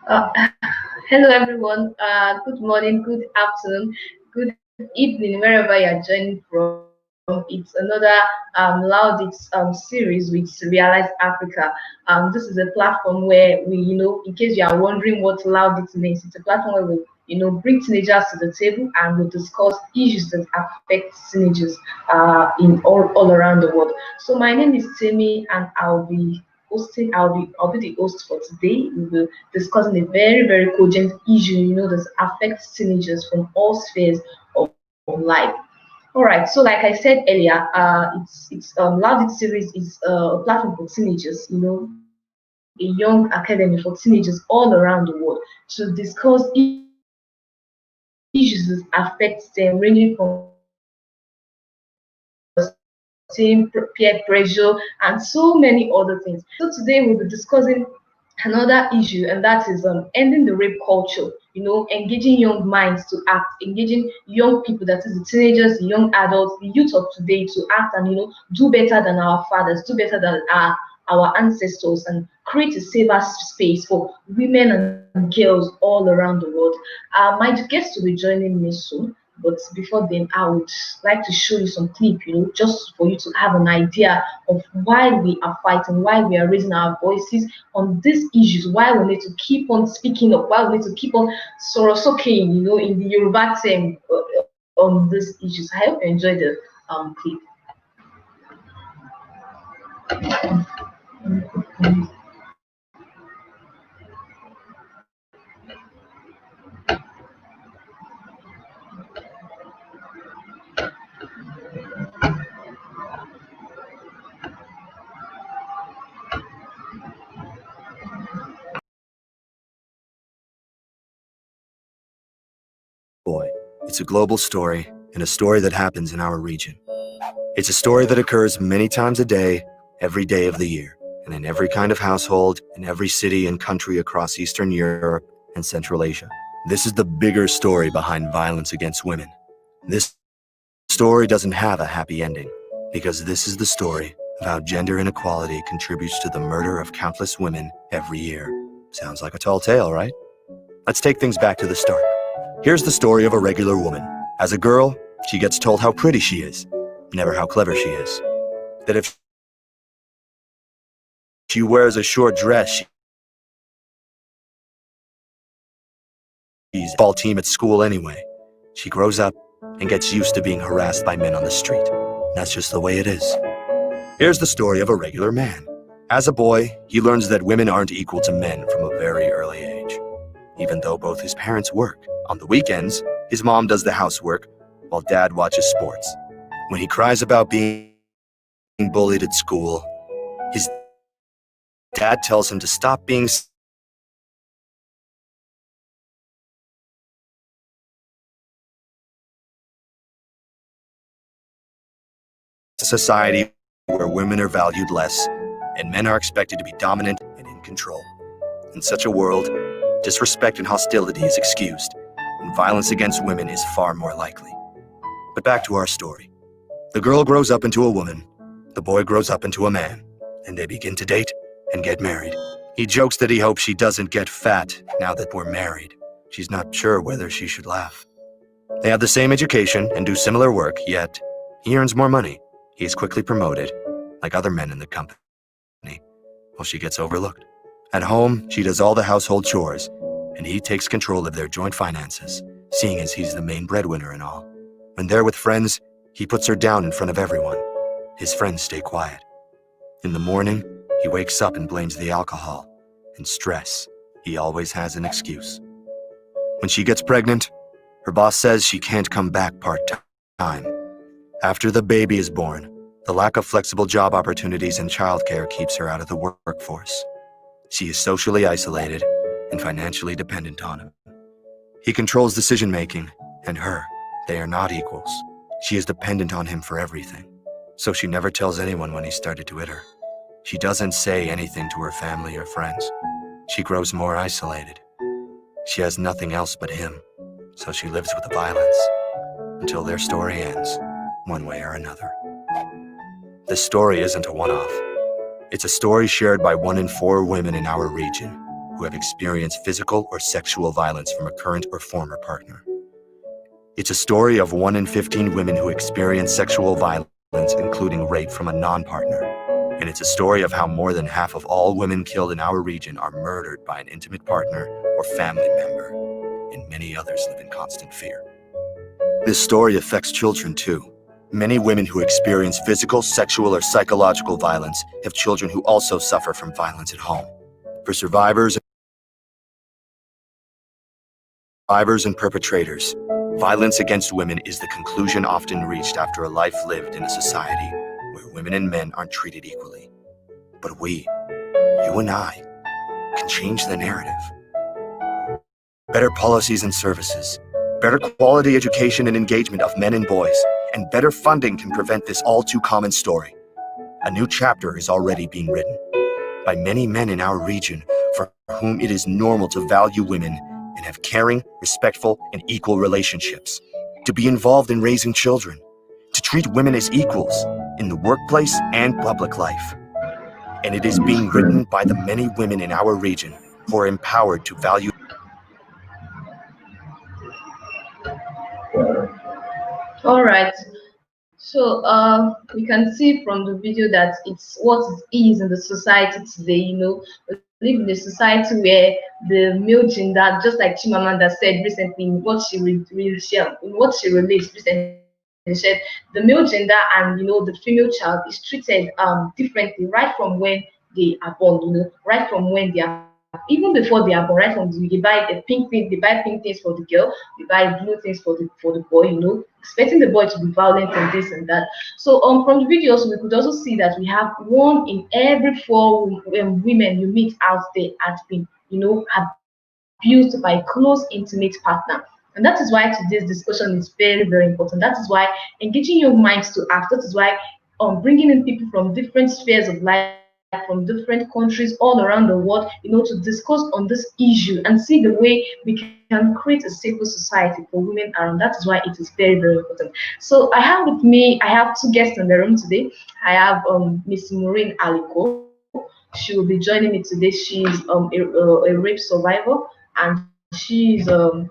Uh, Hello, everyone. Good morning, good afternoon, good evening, wherever you're joining from. It's another Loudit series with Realize Africa. This is a platform where in case you are wondering what Loudit means, it's a platform where we bring teenagers to the table and we discuss issues that affect teenagers in all around the world. So my name is Timmy, and I'll be the host for today. We will discussing a very cogent issue, that affects teenagers from all spheres of life. All right, so like I said earlier, it's Loudit series is a platform for teenagers, a young academy for teenagers all around the world to discuss issues that affect them, ranging from bullying, self-esteem, peer pressure, and so many other things. So today we'll be discussing another issue, and that is ending the rape culture, engaging young minds to act, engaging young people, that is the teenagers, the young adults, the youth of today, to act and do better than our fathers, do better than our ancestors, and create a safer space for women and girls all around the world. My guest will be joining me soon, but before then, I would like to show you some clip, just for you to have an idea of why we are fighting, why we are raising our voices on these issues, why we need to keep on speaking up, why we need to keep on sorosokeing, in the Yoruba term, on these issues. I hope you enjoy the clip. Boy, it's a global story, and a story that happens in our region. It's a story that occurs many times a day, every day of the year, and in every kind of household, in every city and country across Eastern Europe and Central Asia. This is the bigger story behind violence against women. This story doesn't have a happy ending, because this is the story of how gender inequality contributes to the murder of countless women every year. Sounds like a tall tale, right? Let's take things back to the start. Here's the story of a regular woman. As a girl, she gets told how pretty she is, never how clever she is. That if she wears a short dress, she's ball team at school anyway. She grows up and gets used to being harassed by men on the street. That's just the way it is. Here's the story of a regular man. As a boy, he learns that women aren't equal to men from a very early age. Even though both his parents work. On the weekends, his mom does the housework, while dad watches sports. When he cries about being bullied at school, his dad tells him to stop being society where women are valued less and men are expected to be dominant and in control. In such a world, disrespect and hostility is excused, and violence against women is far more likely. But back to our story. The girl grows up into a woman, the boy grows up into a man, and they begin to date and get married. He jokes that he hopes she doesn't get fat now that we're married. She's not sure whether she should laugh. They have the same education and do similar work, yet he earns more money. He is quickly promoted, like other men in the company, while she gets overlooked. At home, she does all the household chores, and he takes control of their joint finances, seeing as he's the main breadwinner and all. When they're with friends, he puts her down in front of everyone. His friends stay quiet. In the morning, he wakes up and blames the alcohol and stress. He always has an excuse. When she gets pregnant, her boss says she can't come back part-time. After the baby is born, the lack of flexible job opportunities and childcare keeps her out of the workforce. She is socially isolated and financially dependent on him. He controls decision-making, and her. They are not equals. She is dependent on him for everything. So she never tells anyone when he started to hit her. She doesn't say anything to her family or friends. She grows more isolated. She has nothing else but him, so she lives with the violence until their story ends, one way or another. This story isn't a one-off. It's a story shared by 1 in 4 women in our region who have experienced physical or sexual violence from a current or former partner. It's a story of 1 in 15 women who experience sexual violence, including rape from a non-partner. And it's a story of how more than half of all women killed in our region are murdered by an intimate partner or family member, and many others live in constant fear. This story affects children too. Many women who experience physical, sexual, or psychological violence have children who also suffer from violence at home. For survivors and perpetrators, violence against women is the conclusion often reached after a life lived in a society where women and men aren't treated equally. But we, you and I, can change the narrative. Better policies and services, better quality education and engagement of men and boys, and better funding can prevent this all too common story. A new chapter is already being written by many men in our region for whom it is normal to value women and have caring, respectful, and equal relationships, to be involved in raising children, to treat women as equals in the workplace and public life. And it is being written by the many women in our region who are empowered to value. All right. So we can see from the video that it's what it is in the society today. We live in a society where the male gender, just like Chimamanda said recently, in what she released recently, she said the male gender and the female child is treated differently right from when they are born. Right from when they are, even before they are born, right from they buy the pink thing, they buy pink things for the girl, they buy blue things for the boy. Expecting the boy to be violent and this and that. So from the videos we could also see that we have 1 in every 4 women you meet out there has been abused by a close intimate partner. And that is why today's discussion is very, very important. That is why engaging young minds to act. That is why bringing in people from different spheres of life, from different countries all around the world, to discuss on this issue and see the way we can create a safer society for women around. That is why it is very, very important. So I have 2 guests in the room today. I have Miss Maureen Alikor. She will be joining me today. She's a rape survivor, and she's a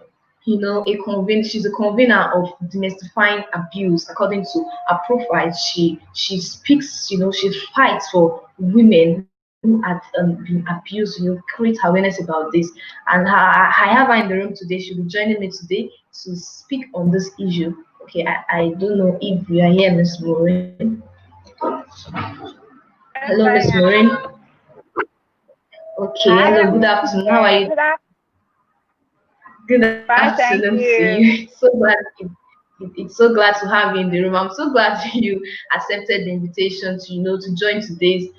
convener of demystifying abuse. According to her profile, she speaks, she fights for women who have been abused, create awareness about this. And I have her in the room today. She'll be joining me today to speak on this issue. Okay, I don't know if you are here, Miss Maureen. Hello, Miss Maureen. Okay, hello, good afternoon. How are you? Good afternoon to you. It's so glad to have you in the room. I'm so glad you accepted the invitation to join today's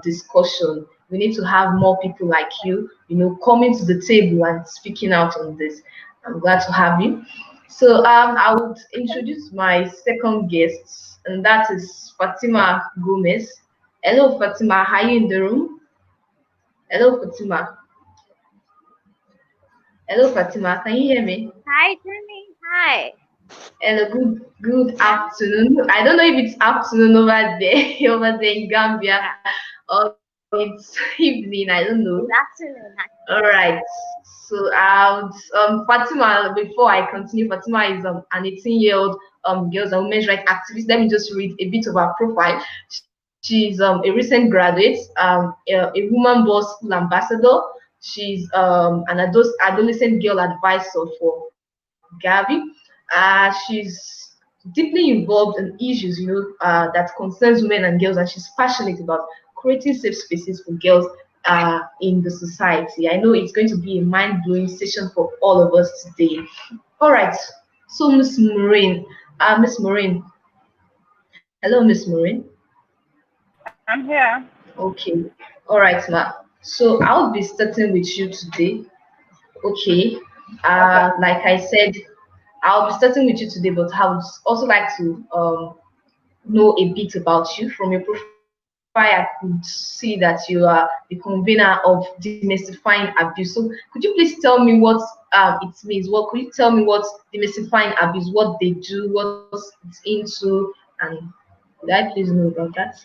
discussion. We need to have more people like you, coming to the table and speaking out on this. I'm glad to have you. So I would introduce my second guest, and that is Fatima Gomez. Hello, Fatima. Are you in the room? Hello, Fatima. Hello, Fatima. Can you hear me? Hi, Jimmy. Hi. Hello, good afternoon. I don't know if it's afternoon over there, over there in Gambia, or it's evening. I don't know. Good afternoon. All right. So, Fatima. Before I continue, Fatima is an 18-year-old girls and women's rights activist. Let me just read a bit of her profile. She's a recent graduate, a woman boss school ambassador. She's an adolescent girl advisor for Gavi. She's deeply involved in issues, that concerns women and girls, and she's passionate about creating safe spaces for girls in the society. I know it's going to be a mind-blowing session for all of us today. All right. So, Miss Maureen, hello, Miss Maureen. I'm here. Okay. All right, ma. So I'll be starting with you today. Okay. Like I said, I'll be starting with you today, but I would also like to know a bit about you. From your profile, I could see that you are the convener of demystifying abuse. So could you please tell me what it means? What could you tell me what demystifying abuse, what they do, what it's into, and could I please know about that?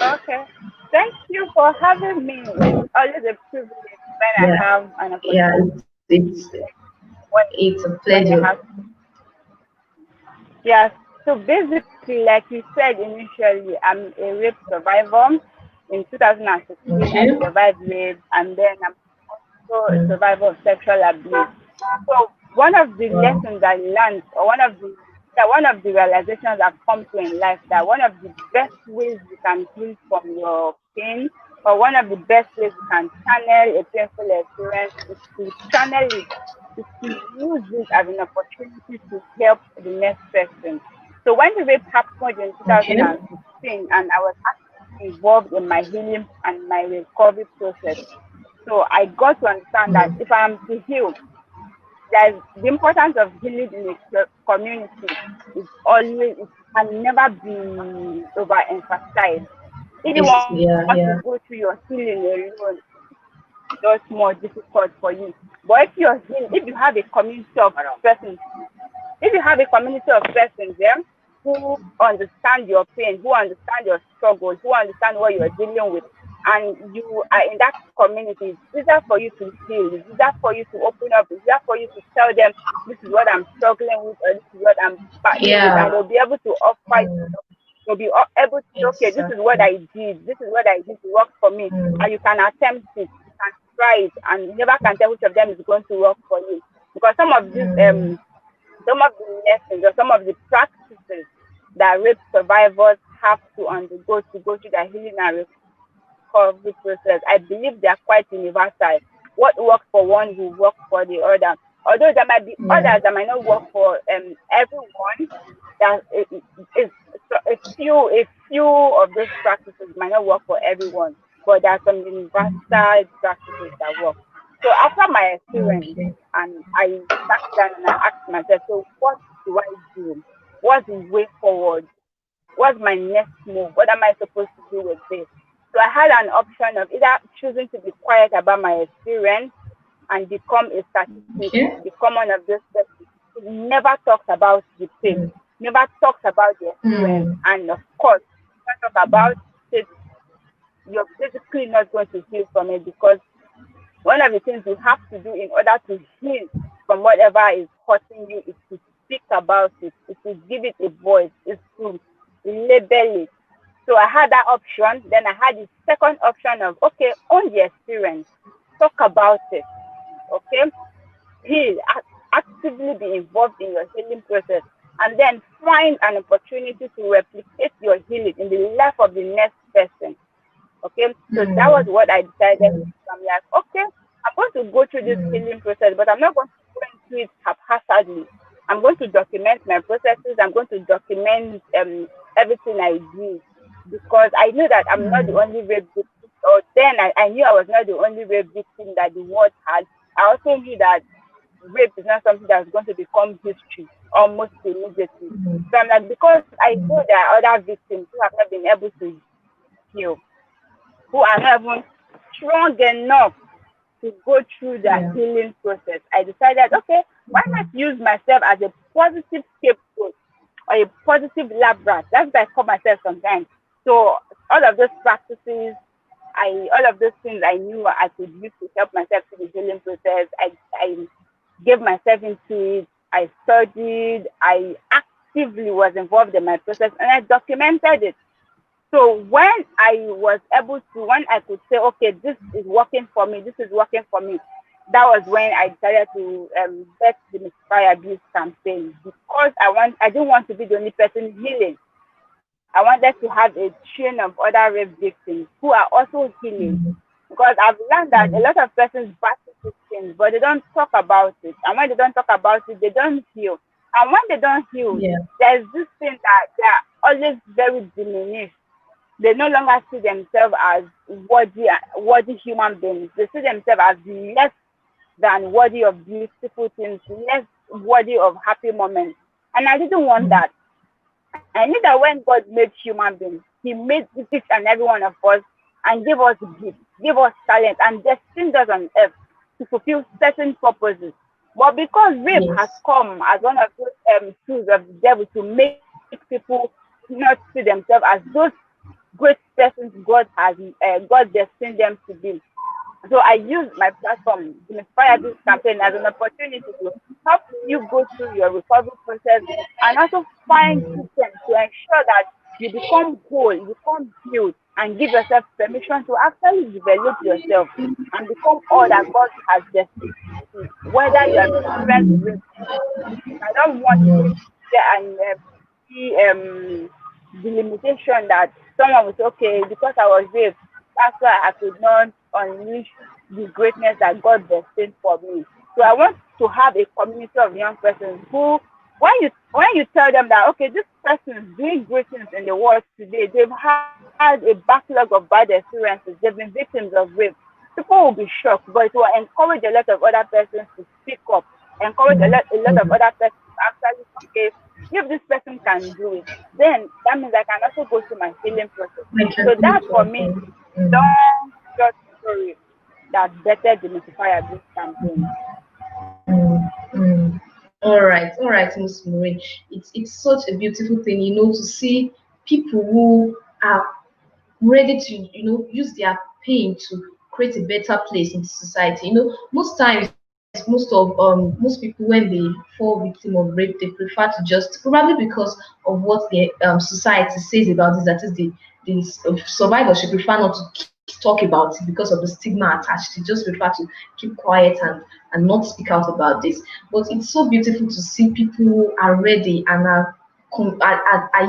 Okay. Thank you for having me. It's always a privilege when I Yeah, have an yeah, opportunity when it's a when you pleasure. have. Yeah. So basically, like you said initially, I'm a rape survivor. In 2016, I Okay. survived rape, and then I'm also a Mm. survivor of sexual abuse. So one of the Wow. lessons I learned, or one of the realizations I've come to in life, that one of the best ways you can heal from your pain, or one of the best ways you can channel a painful experience, is to channel it, is to use it as an opportunity to help the next person. So when the rape happened in Okay. 2016, and I was actually involved in my healing and my recovery process, so I got to understand that Mm. if I am to heal, there's the importance of healing in a community is always, it can never be overemphasized. If you want to go Yeah, through yeah. your healing alone, just more difficult for you. But if you have a community of persons, if you have a community of persons there who understand your pain, who understand your struggles, who understand what you're dealing with, and you are in that community, it's easier for you to heal, it's easier for you to open up, it's easier for you to tell them this is what I'm struggling with, or this is what I'm battling with, and Yeah. they'll be able to offer you, Mm. you'll be able to say, okay, this is what Exactly. I did, this is what I did to work for me, Mm. and you can attempt it, you can try it, and you never can tell which of them is going to work for you. Because Mm. some of the lessons or some of the practices that rape survivors have to undergo to go through the healing and recovery process, I believe they are quite universal. What works for one will work for the other. Although there might be Yeah. others that might not work for everyone, that a few of those practices might not work for everyone, but there are some universal practices that work. So after my experience, Okay. and I sat down and I asked myself, so what do I do? What's the way forward? What's my next move? What am I supposed to do with this? So I had an option of either choosing to be quiet about my experience and become a statistic, Okay. become one of those persons who never talks about the pain, Mm. never talks about the experience, Mm. and of course, never talk about it. You're basically not going to heal from it, because one of the things you have to do in order to heal from whatever is hurting you is to speak about it, is to give it a voice, is to label it. So I had that option. Then I had the second option of, okay, own the experience, talk about it, okay, heal, actively be involved in your healing process, and then find an opportunity to replicate your healing in the life of the next person. Okay, so that was Mm. what I decided to Mm. do. I'm like, okay, I'm going to go through this Mm. healing process, but I'm not going to go into it haphazardly. I'm going to document my processes. I'm going to document everything I did, because I knew that I'm not the Mm. only rape victim. Or then I knew I was not the only rape victim that the world had. I also knew that rape is not something that's going to become history almost immediately. Mm. So I'm like, because I know Mm. there are other victims who have not been able to heal, who are not even strong enough to go through the Yeah. healing process, I decided, okay, why not Mm. use myself as a positive scapegoat or a positive lab rat? That's what I call myself sometimes. So all of those practices, all of those things I knew I could use to help myself through the healing process. I gave myself into it. I studied. I actively was involved in my process, and I documented it. So when I could say, okay, this is working for me, this is working for me, that was when I decided to bet the Demystify abuse campaign, because I didn't want to be the only person healing. I wanted to have a chain of other rape victims who are also healing, Mm. because I've learned that a Mm. lot of persons battle these things, but they don't talk about it. And when they don't talk about it, they don't heal. And when they don't heal, Yeah. there's this thing that they are always very diminished. They no longer see themselves as worthy human beings. They see themselves as less than worthy of beautiful things, less worthy of happy moments. And I didn't want Mm. that. I knew that when God made human beings, He made each and every one of us and gave us gifts, gave us talent, and destined us on earth to fulfill certain purposes. But because rape has Yes. come as one of those tools of the devil to make people not see themselves as those great persons God destined them to be. So I use my platform, Demystify, this campaign, as an opportunity to help you go through your recovery process and also find systems to ensure that you become whole, you become healed, and give yourself permission to actually develop yourself and become all that God has destined you to be. Whether you have experienced rape, I don't want to go there and see the limitation that someone was okay because I was raped. That's why I could not unleash the greatness that God destined for me. So I want to have a community of young persons who, when you tell them that okay, this person is doing great things in the world today, they've had a backlog of bad experiences, they've been victims of rape. People will be shocked, but it will encourage a lot of other persons to speak up, encourage a lot of other persons to actually okay, if this person can do it, then that means I can also go through my healing process. So that for me, long short story that better demystify this campaign. All right, Miss Maureen. It's such a beautiful thing, to see people who are ready to, use their pain to create a better place in society. Most times, most people when they fall victim of rape, they prefer to just probably because of what the society says about this. That is the survivor should prefer not to talk about it because of the stigma attached. They just prefer to keep quiet and not speak out about this. But it's so beautiful to see people who are ready and are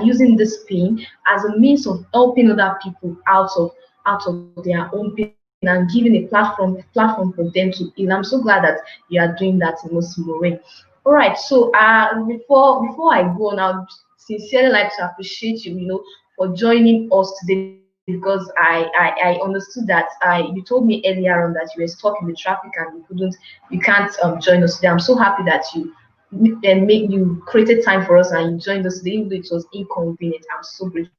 using this pain as a means of helping other people out of their own pain and giving a platform for them to heal. I'm so glad that you are doing that, Ms. Maureen. All right, so before I go on, I would sincerely like to appreciate you, for joining us today because I understood that you told me earlier on that you were stuck in the traffic and you can't join us today. I'm so happy that you created time for us and you joined us today, even though it was inconvenient. I'm so grateful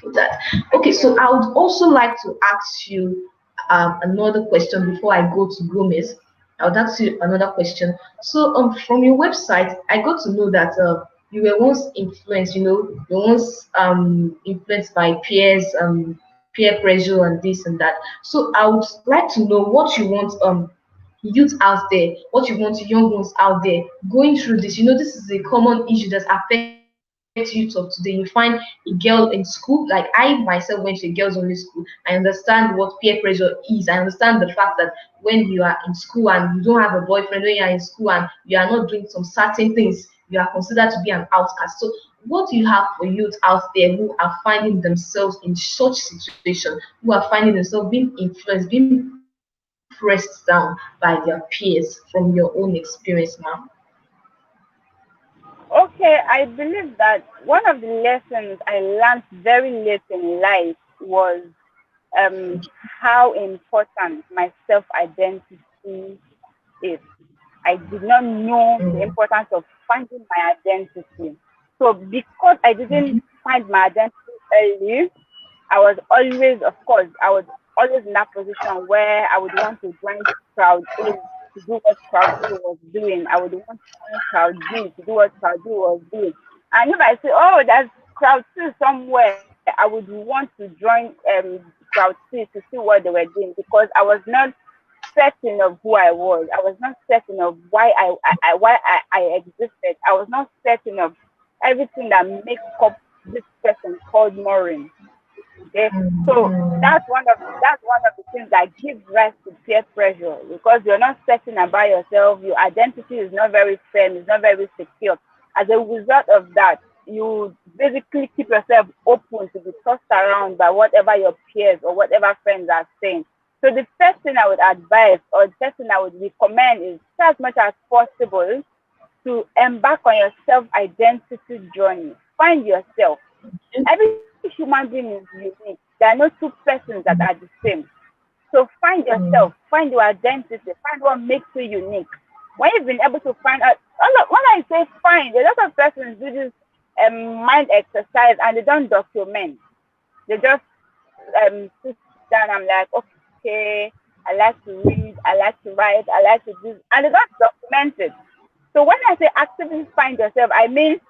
for that. Okay, so I would also like to ask you another question before I go to Gomez. I would ask you another question. So, from your website, I got to know that you were once influenced. You were once influenced by peer pressure and this and that. So, I would like to know what you want youth out there, what you want young ones out there going through this. This is a common issue that affects youth of today. You find a girl in school, like I myself went to a girls only school. I understand what peer pressure is. I understand the fact that when you are in school and you don't have a boyfriend, when you are in school and you are not doing some certain things, you are considered to be an outcast. So what do you have for youth out there who are finding themselves in such situation, who are finding themselves being influenced, being pressed down by their peers from your own experience, ma'am? Okay, I believe that one of the lessons I learned very late in life was how important my self identity is. I did not know the importance of finding my identity. So because I didn't find my identity early, I was always, of course, I was always in that position where I would want to join crowd A to do what crowd A was doing. I would want to join crowd B to do what crowd B was doing. And if I say, oh, there's crowd C somewhere, I would want to join crowd C to see what they were doing because I was not certain of who I was. I was not certain of why I existed. I was not certain of everything that makes up this person called Maureen. Okay, so that's one of the things that gives rise to peer pressure because you're not certain about yourself. Your identity is not very firm. It's not very secure. As a result of that, you basically keep yourself open to be tossed around by whatever your peers or whatever friends are saying. So the first thing I would advise or the first thing I would recommend is try as much as possible to embark on your self-identity journey. Find yourself. Every human being is unique. There are no two persons that are the same. So find yourself, find your identity, find what makes you unique. When you've been able to find out, when I say find, a lot of persons do this mind exercise and they don't document. They just sit down. I'm like, okay, I like to read, I like to write, I like to do, and they don't document it. So when I say actively find yourself, I mean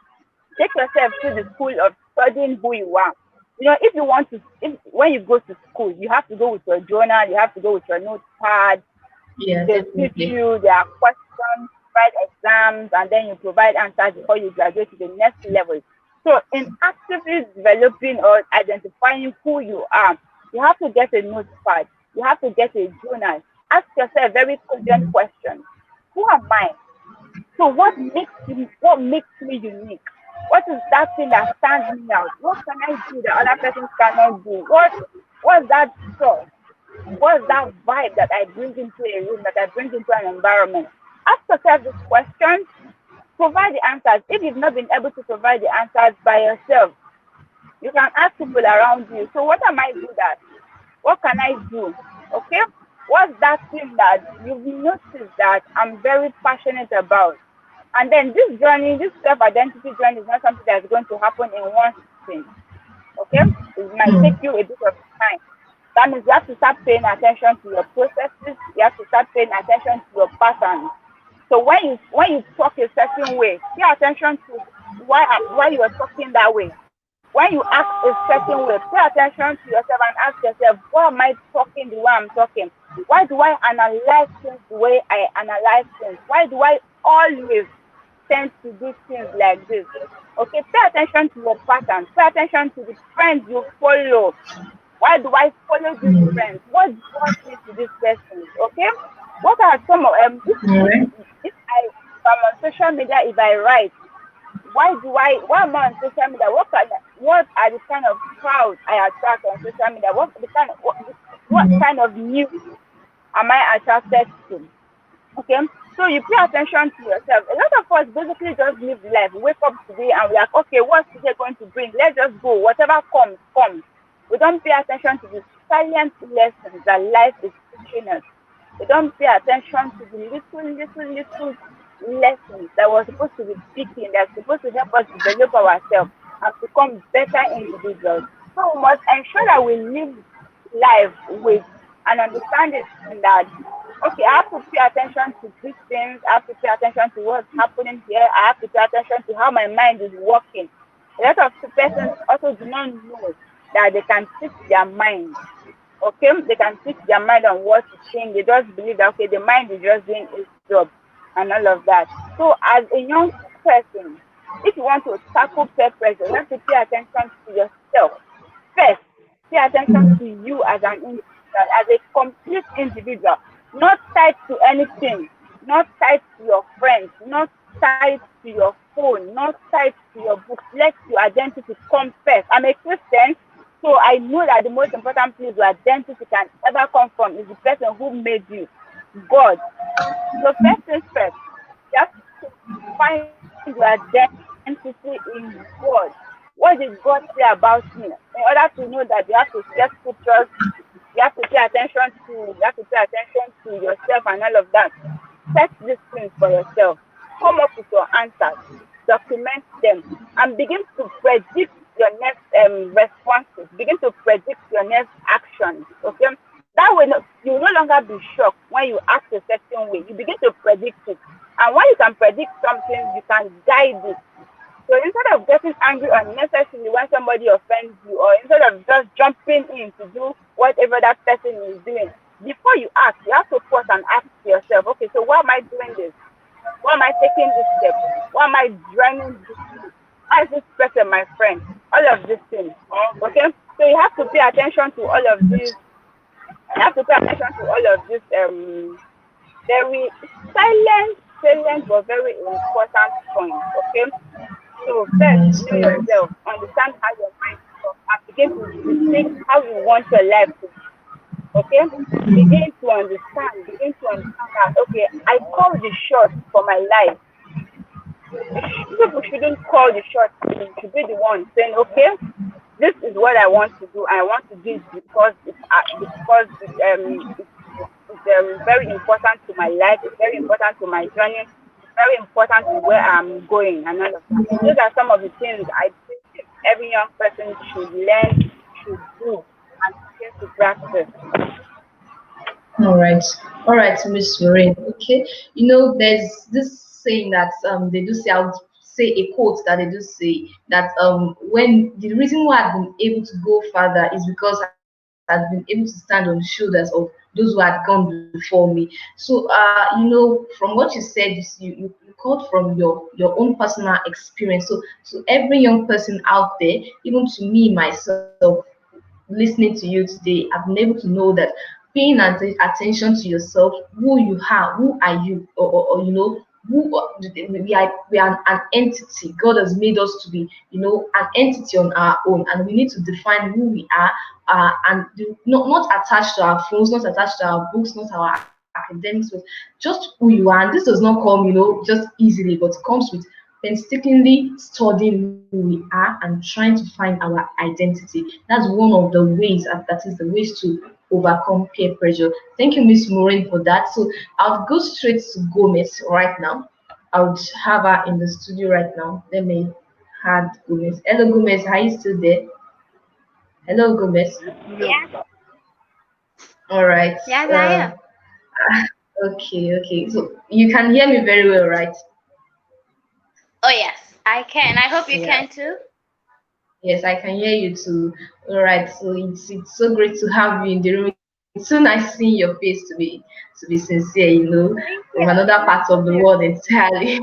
take yourself to the school of studying who you are. if you want to, when you go to school, you have to go with your journal, you have to go with your notepad. Yeah, They teach definitely. you, there are questions, write exams, and then you provide answers before you graduate to the next level. So in actively developing or identifying who you are, you have to get a notepad, you have to get a journal. Ask yourself very cogent questions. Who am I? So what makes me unique? What is that thing that stands me out? What can I do that other persons cannot do? What's that source? What's that vibe that I bring into a room, that I bring into an environment? Ask yourself these questions, provide the answers. If you've not been able to provide the answers by yourself, you can ask people around you. So what am I good at? What can I do? Okay? What's that thing that you've noticed that I'm very passionate about? And then this journey, this self-identity journey is not something that's going to happen in one thing. Okay? It might take you a bit of time. That means you have to start paying attention to your processes. You have to start paying attention to your patterns. So when you talk a certain way, pay attention to why you are talking that way. When you act a certain way, pay attention to yourself and ask yourself, why am I talking the way I'm talking? Why do I analyze things the way I analyze things? Why do I always tend to do things like this? Okay, pay attention to your patterns. Pay attention to the friends you follow. Why do I follow these friends? What brought me to these persons? Okay? What are some of if I'm on social media, if I write, why am I on social media? What are the kind of crowds I attract on social media? What kind of news am I attracted to? Okay? So you pay attention to yourself. A lot of us basically just live life, wake up today and we're like, okay, what's today going to bring? Let's just go. Whatever comes, comes. We don't pay attention to the silent lessons that life is teaching us. We don't pay attention to the little lessons that we're supposed to be speaking, that's supposed to help us develop ourselves and become better individuals. So we must ensure that we live life with an understanding that, okay, I have to pay attention to these things, I have to pay attention to what's happening here, I have to pay attention to how my mind is working. A lot of persons also do not know that they can teach their mind. Okay, they can teach their mind on what to think. They just believe that, okay, the mind is just doing its job and all of that. So as a young person, if you want to tackle peer pressure, you have to pay attention to yourself first. Pay attention to you as an individual, as a complete individual, not tied to anything, not tied to your friends, not tied to your phone, not tied to your books. Let your identity come first. I'm a Christian, so I know that the most important place your identity can ever come from is the person who made you, God. So first things first, you have to find your identity in God. What did God say about me? In order to know that, you have to set scriptures, you have to pay attention to yourself and all of that. Set these things for yourself. Come up with your answers, document them, and begin to predict your next responses. Begin to predict your next actions. Okay, that way you will no longer be shocked when you act a certain way. You begin to predict it, and when you can predict something, you can guide it. So instead of getting angry unnecessarily when somebody offends you, or instead of just jumping in to do whatever that person is doing, before you act, you have to pause and ask yourself, okay, so why am I doing this? Why am I taking this step? Why am I joining this? Why is this person my friend? All of these things. Okay? So you have to pay attention to all of these. You have to pay attention to all of this very silent but very important points. Okay? So first, know yourself, understand how your mind works, and begin to think how you want your life to be. Okay? Begin to understand that, okay, I call the shots for my life. People shouldn't call the shots. You should be the one saying, okay, this is what I want to do. I want to do it because it's very important to my life. It's very important to my journey. It's very important to where I'm going and all of that. Those are some of the things I think every young person should learn, should do, and begin to practice. All right, Miss Maureen. Okay, there's this saying that they do say say a quote that they do say that when the reason why I've been able to go further is because I've been able to stand on the shoulders of those who had gone before me. So from what you said, you called from your own personal experience. So every young person out there, even to me myself, listening to you today, I've been able to know that paying attention to yourself, who you are, who are you, or who we are an entity. God has made us to be, an entity on our own, and we need to define who we are, not attached to our phones, not attached to our books, not our academics, but just who you are. And this does not come, just easily, but comes with painstakingly studying who we are and trying to find our identity. That's one of the ways, and that is the ways to overcome peer pressure. Thank you, Miss Maureen, for that. So I'll go straight to Gomez right now. I would have her in the studio right now. Let me add Gomez. Hello, Gomez. Are you still there? Hello, Gomez. Yeah. All right. Yes, I am. Okay. So you can hear me very well, right? Oh, yes, I can. I hope you Yeah. can too. Yes, I can hear you too. All right. So it's so great to have you in the room. It's so nice seeing your face to be sincere, from Thank another you. part of the Thank world you. entirely.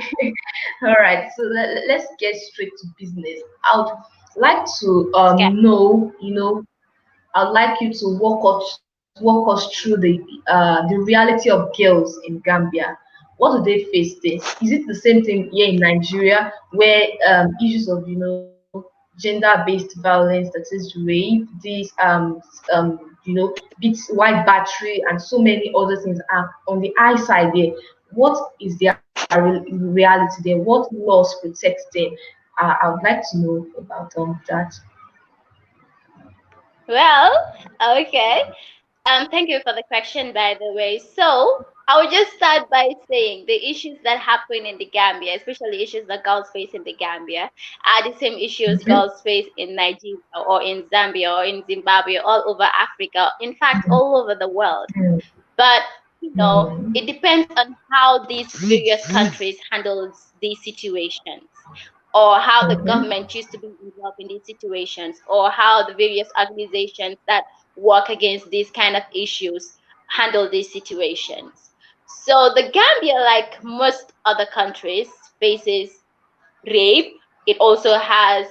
All right. So let's get straight to business. I would like to Okay. know, I'd like you to walk us through the reality of girls in Gambia. What do they face there? Is it the same thing here in Nigeria, where issues of gender-based violence, that is rape, these beats white battery, and so many other things are on the eye side there? What is their reality there? What laws protect them? I would like to know about that. Well, okay. Thank you for the question, by the way. So, I will just start by saying the issues that happen in the Gambia, especially issues that girls face in the Gambia, are the same issues Mhm. girls face in Nigeria or in Zambia or in Zimbabwe, all over Africa, in fact, all over the world. But Mm. it depends on how these various countries handles these situations, or how the Mhm. government choose to be involved in these situations, or how the various organizations that work against these kind of issues handle these situations. So the Gambia, like most other countries, faces rape. It also has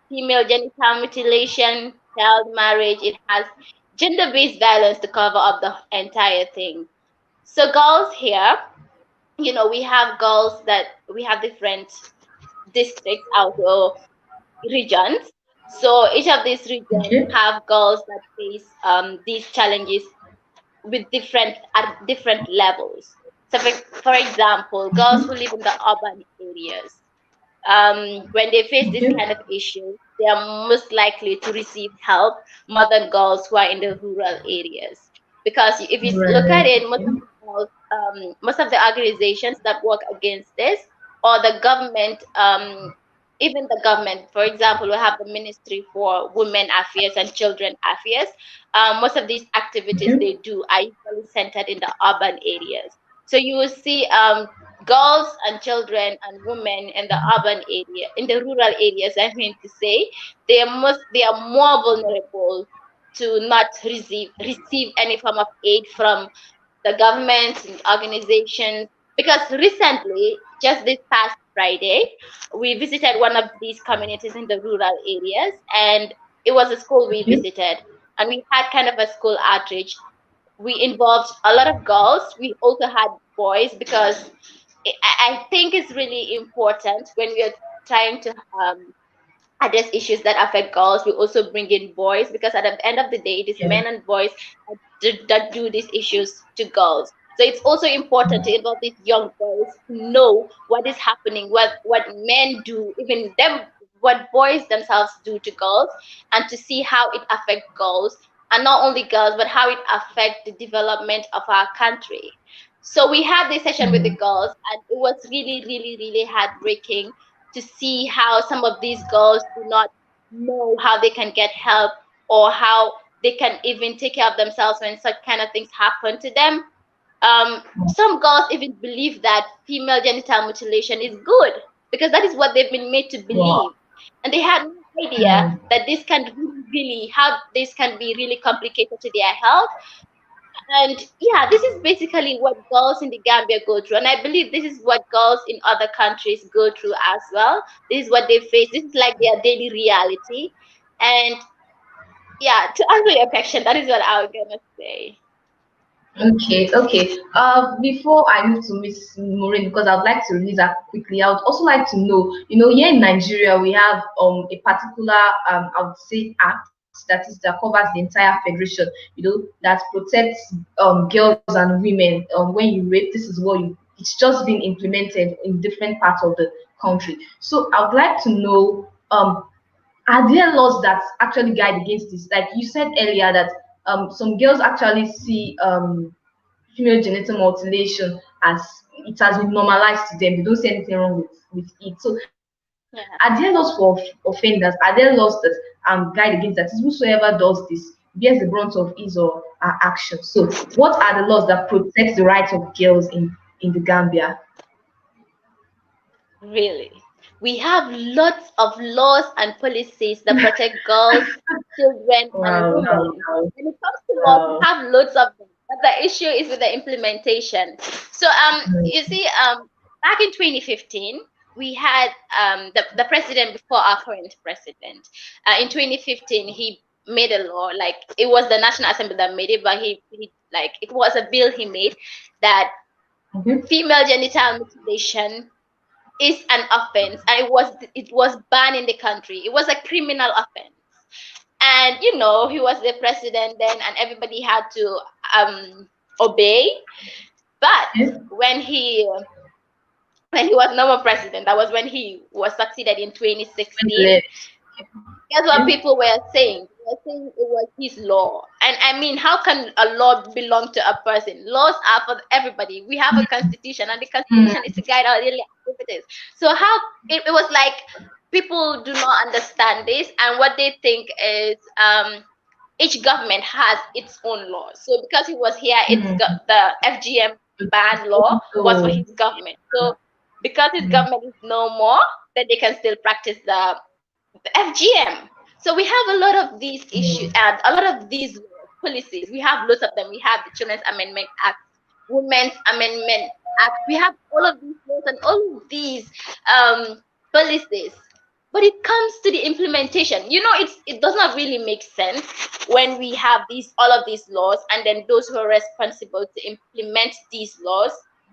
female genital mutilation, child marriage. It has gender-based violence to cover up the entire thing. So girls here, we have girls that we have different districts out or regions. So each of these regions Okay. have girls that face these challenges with different levels. So for example, girls who Mhm. live in the urban areas, when they face this Okay. kind of issue, they are most likely to receive help more than girls who are in the rural areas. Because if you look at Right. it, Okay. most of the organizations that work against this, or the government, even the government, for example, we have the Ministry for Women Affairs and Children Affairs. Most of these activities Okay. they do are usually centered in the urban areas. So you will see girls and children and women in the urban area, in the rural areas, I mean to say, they are more vulnerable to not receive any form of aid from the government and organizations. Because recently, just this past Friday, we visited one of these communities in the rural areas, and it was a school we Okay. visited, and we had kind of a school outreach. We involved a lot of girls. We also had boys, because I think it's really important when we are trying to address issues that affect girls. We also bring in boys, because at the end of the day, it is Yeah. men and boys that do these issues to girls. So it's also important to involve these young boys to know what is happening, what men do, even them, what boys themselves do to girls, and to see how it affects girls, and not only girls, but how it affects the development of our country. So we had this session with the Mm. girls, and it was really, really, really heartbreaking to see how some of these girls do not know how they can get help, or how they can even take care of themselves when such kind of things happen to them. Some girls even believe that female genital mutilation is good. because that is what they've been made to believe. Wow. And they had no idea Mm. that this can really, how this can be really complicated to their health. And yeah, this is basically what girls in the Gambia go through. And I believe this is what girls in other countries go through as well. This is what they face. This is like their daily reality. And yeah, to answer your question, that is what I was gonna say. Okay, okay. Before I move to Miss Maureen, because I'd like to release that quickly, I would also like to know, here in Nigeria, we have a particular I would say act that covers the entire federation, that protects girls and women. When you rape, this is what you. It's just been implemented in different parts of the country. So I would like to know, are there laws that actually guide against this? Like you said earlier that some girls actually see female genital mutilation as it has been normalized to them. They don't see anything wrong with it. So are there laws Yeah. for offenders? Are there laws that guide against that? Is whosoever does this bears the brunt of his or her action. So what are the laws that protect the rights of girls in the Gambia? Really. We have lots of laws and policies that protect girls, children, and Wow, wow, women. wow, When it comes to laws, we wow. have loads of them. But the issue is with the implementation. So you Mm, see, back in 2015, we had the president before our current president. In 2015, he made a law, like it was the National Assembly that made it, but he like it was a bill he made that mhm, female genital mutilation is an offense, and it was banned in the country. It was a criminal offense. And he was the president then, and everybody had to obey. But yes, when he was no more president, that was when he was succeeded in when 2016. you left. Guess what Okay. people were saying? They were saying it was his law. And I mean, how can a law belong to a person? Laws are for everybody. We have a constitution, and the Mm, constitution is to guide our daily activities. So how it was like people do not understand this, and what they think is each government has its own law. So because he was here, mm. the FGM ban law was for Oh, his government. So because his mm, government is no more, then they can still practice the FGM. So we have a lot of these issues mm, and a lot of these policies. We have lots of them. We have the Children's Amendment Act, Women's Amendment Act. We have all of these laws and all of these policies. But it comes to the implementation. It does not really make sense when we have all of these laws, and then those who are responsible to implement these laws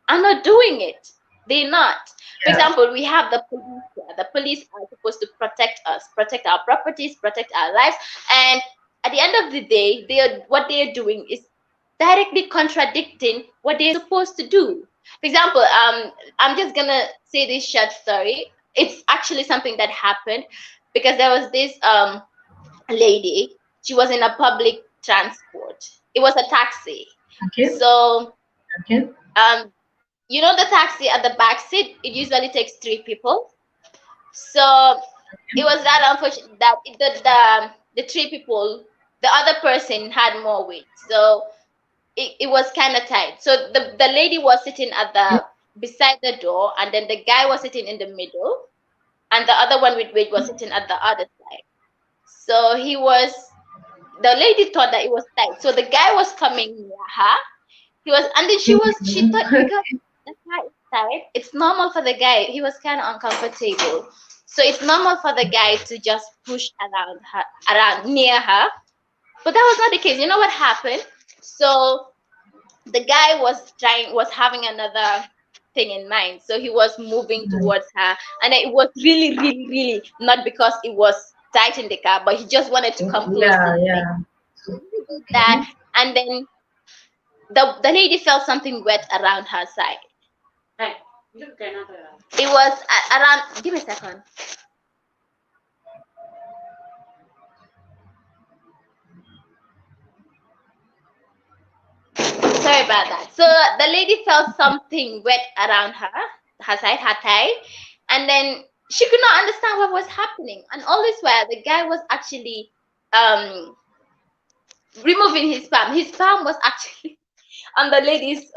are not doing it. They're not. For yeah. example, we have the police here. The police are supposed to protect us, protect our properties, protect our lives. And at the end of the day, what they are doing is directly contradicting what they're supposed to do. For example, I'm just gonna say this short story. It's actually something that happened because there was this lady. She was in a public transport. It was a taxi. Okay. So Okay. um, the taxi at the back seat, it usually takes three people. So it was that unfortunate that the three people, the other person had more weight. So it was kind of tight. So the lady was sitting at the beside the door, and then the guy was sitting in the middle, and the other one with weight was sitting at the other side. So the lady thought that it was tight. So the guy was coming near her. And then she thought because the guy is tight, it's normal for the guy. He was kind of uncomfortable. So it's normal for the guy to just push around near her. But that was not the case. You know what happened? So the guy was having another thing in mind. So he was moving towards her. And it was really, really, really not because it was tight in the car, but he just wanted to come close to Yeah, the lady. yeah. So he did that. And then the lady felt something wet around her side. It was around. Give me a second. Sorry about that. So the lady felt something wet around her side, her thigh, and then she could not understand what was happening. And all this while, the guy was actually um removing his palm. His palm was actually on the lady's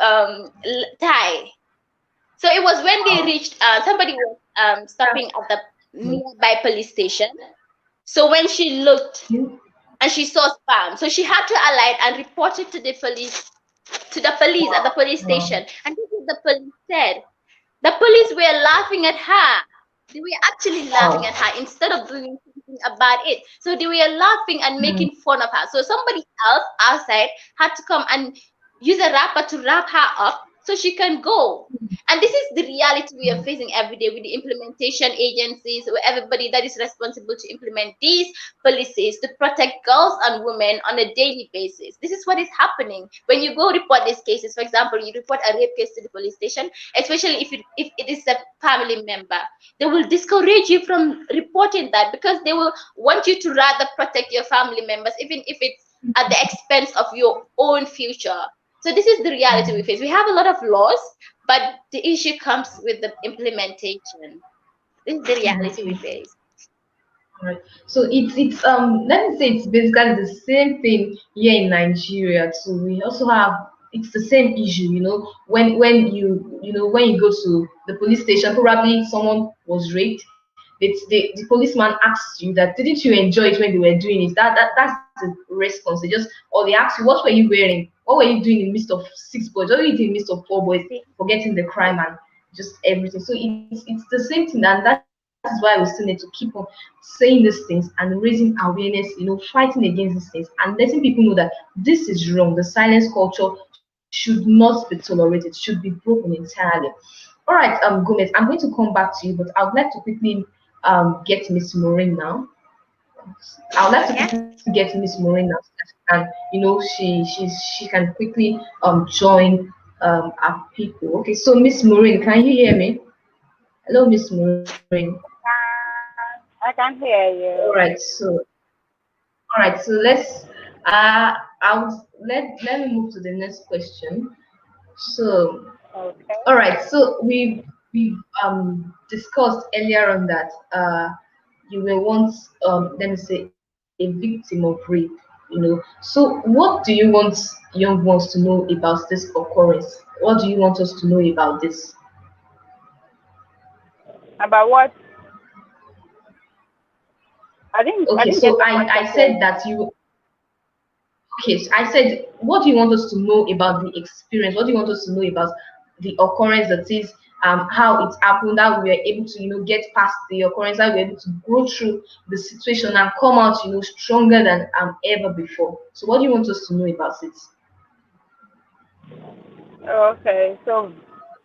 thigh. So it was when they reached, somebody was stopping at the nearby police station. So when she looked and she saw spam, so she had to alight and report it to the police, at the police station. And this is the police said. The police were laughing at her. They were actually laughing at her instead of doing something about it. So they were laughing and making fun of her. So somebody else outside had to come and use a wrapper to wrap her up so she can go. And this is the reality we are facing every day with the implementation agencies, or everybody that is responsible to implement these policies to protect girls and women on a daily basis. This is what is happening. When you go report these cases, for example, you report a rape case to the police station, especially if it is a family member, they will discourage you from reporting that because they will want you to rather protect your family members, even if it's at the expense of your own future. So this is the reality we face. We have a lot of laws, but the issue comes with the implementation. This is the reality we face. Right. So it's let me say it's basically the same thing here in Nigeria too. We also have it's the same issue, when you go to the police station, probably someone was raped. The policeman asks you that didn't you enjoy it when they were doing it? That's the response. Or they ask you what were you wearing? What were you doing in the midst of 6 boys? What were you doing in the midst of 4 boys? Forgetting the crime and just everything. So it's the same thing, and that is why we still need to keep on saying these things and raising awareness, fighting against these things and letting people know that this is wrong. The silence culture should not be tolerated, should be broken entirely. All right, Gomez, I'm going to come back to you, but I would like to quickly get Miss Maureen now. I would like to Yes. quickly get Miss Maureen now, so that she can quickly join our people. Okay, so Miss Maureen, can you hear me? Hello, Miss Maureen. I can hear All you. right, so let's I'll let me move to the next question. So Okay. all right, so we discussed earlier on that you were once let me say a victim of rape, So what do you want young ones to know about this occurrence? What do you want us to know about this? About what? I Okay, didn't get so the I question said clearly. that you okay, so I said, what do you want us to know about the experience? What do you want us to know about the occurrence that is how it happened, how we were able to, get past the occurrence, how we were able to go through the situation and come out, stronger than ever before. So what do you want us to know about it? Okay, so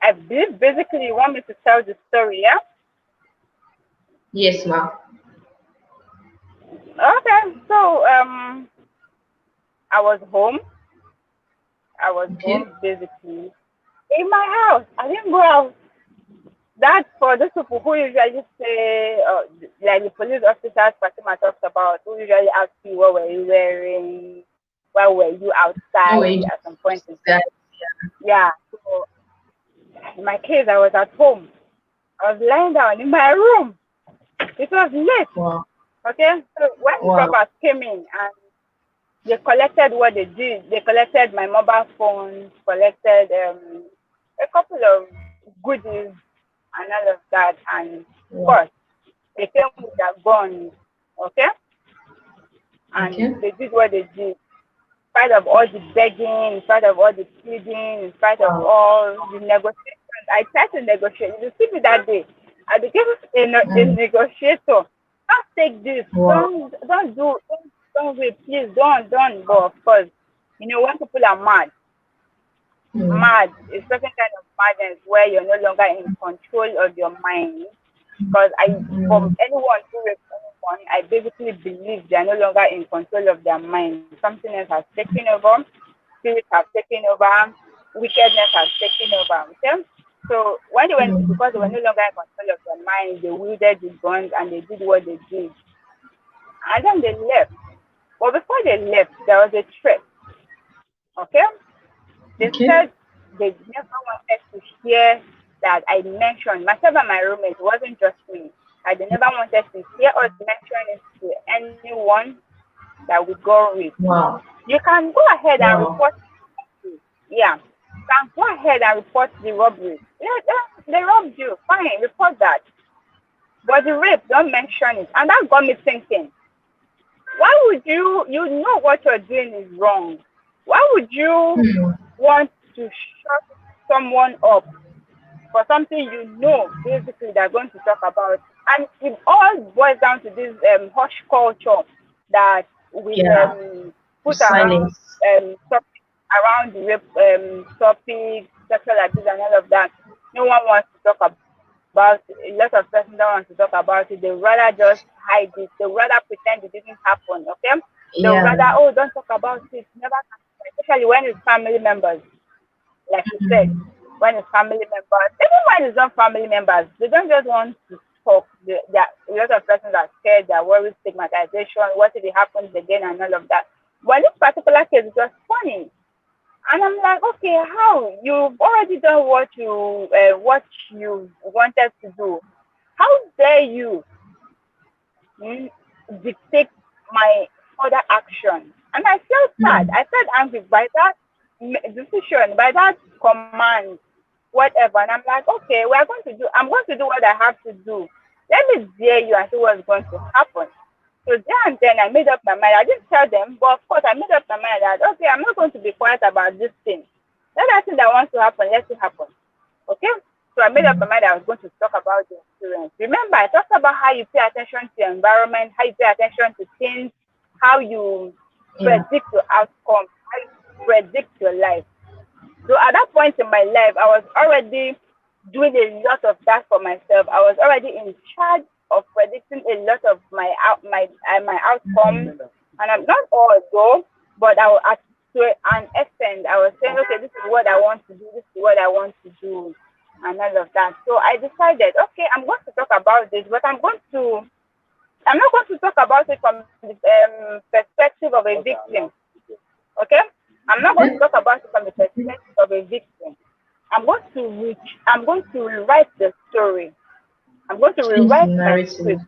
I believe basically you want me to tell the story, yeah? Yes, ma'am. Okay, so I was home. I was Okay. home basically in my house. I didn't go out. That's for those people who usually say, like the police officers Fatima talks about, who usually ask you what were you wearing, why were you What were outside you at some point in doing? time. Yeah. So in my case, I was at home. I was lying down in my room. It was late. Wow. Okay. So when the Wow. robbers came in and they collected what they did, they collected my mobile phone, collected a couple of goodies and all of that, and of Wow. course they came with their guns, okay? And Okay. they did what they did. In spite of all the begging, in spite of all the pleading, in spite of Wow. all the negotiations, I tried to negotiate. You see me that day. I became a Mm. negotiator. Don't take this. Wow. Don't wait, please. Don't. But of course, when people are Mm. mad, a certain kind of madness where you're no longer in control of your mind. Because from Mm. anyone who rapes anyone, I basically believe they are no longer in control of their mind. Something else has taken over, spirits have taken over, wickedness has taken over. Okay? So when they went, Mm. because they were no longer in control of their mind, they wielded the guns and they did what they did. And then they left. But before they left, there was a threat. Okay? They Okay. said they never wanted to hear that I mentioned myself and my roommate. It wasn't just me. Like they never wanted to hear us mention it to anyone that we go with. Wow. You can go ahead and Wow. report it. Yeah. You can go ahead and report the robbery. They robbed you. Fine, report that. But the rape, don't mention it. And that got me thinking, why would you know what you're doing is wrong. Why would you want to shut someone up for something you know basically they're going to talk about? And it all boils down to this hush culture that we put around the rape topic, sexual abuse and all of that. No one wants to talk about it. A lot of persons don't want to talk about it. They rather just hide it. They rather pretend it didn't happen. Okay? They rather, don't talk about it. Never, especially when it's family members. Like you said, when it's family members, even when it's not family members, they don't just want to talk. A lot of persons are scared. They're worried, stigmatization. What if it happens again and all of that? But in this particular case, it was funny. And I'm like, okay, how? You've already done what you wanted to do. How dare you dictate my further action? And I felt sad. I felt angry by that decision, by that command, whatever. And I'm like, okay, I'm going to do what I have to do. Let me dare you and see what's going to happen. So there and then I made up my mind. I didn't tell them, but of course I made up my mind that, okay, I'm not going to be quiet about this thing. Let that thing that wants to happen, let it happen. Okay? So I made up my mind that I was going to talk about the experience. Remember, I talked about how you pay attention to your environment, how you pay attention to things, how you predict your outcome, how you predict your life. So at that point in my life, I was already doing a lot of that for myself. I was already in charge of predicting a lot of my outcome, and I'm not all though, but I was to an extent. I was saying, okay, this is what I want to do. This is what I want to do, and all of that. So I decided, okay, I'm going to talk about this, but I'm not going to talk about it from the perspective of a victim. Okay, I'm not going to talk about it from the perspective of a victim. I'm going to rewrite the story. I'm going to rewrite my script.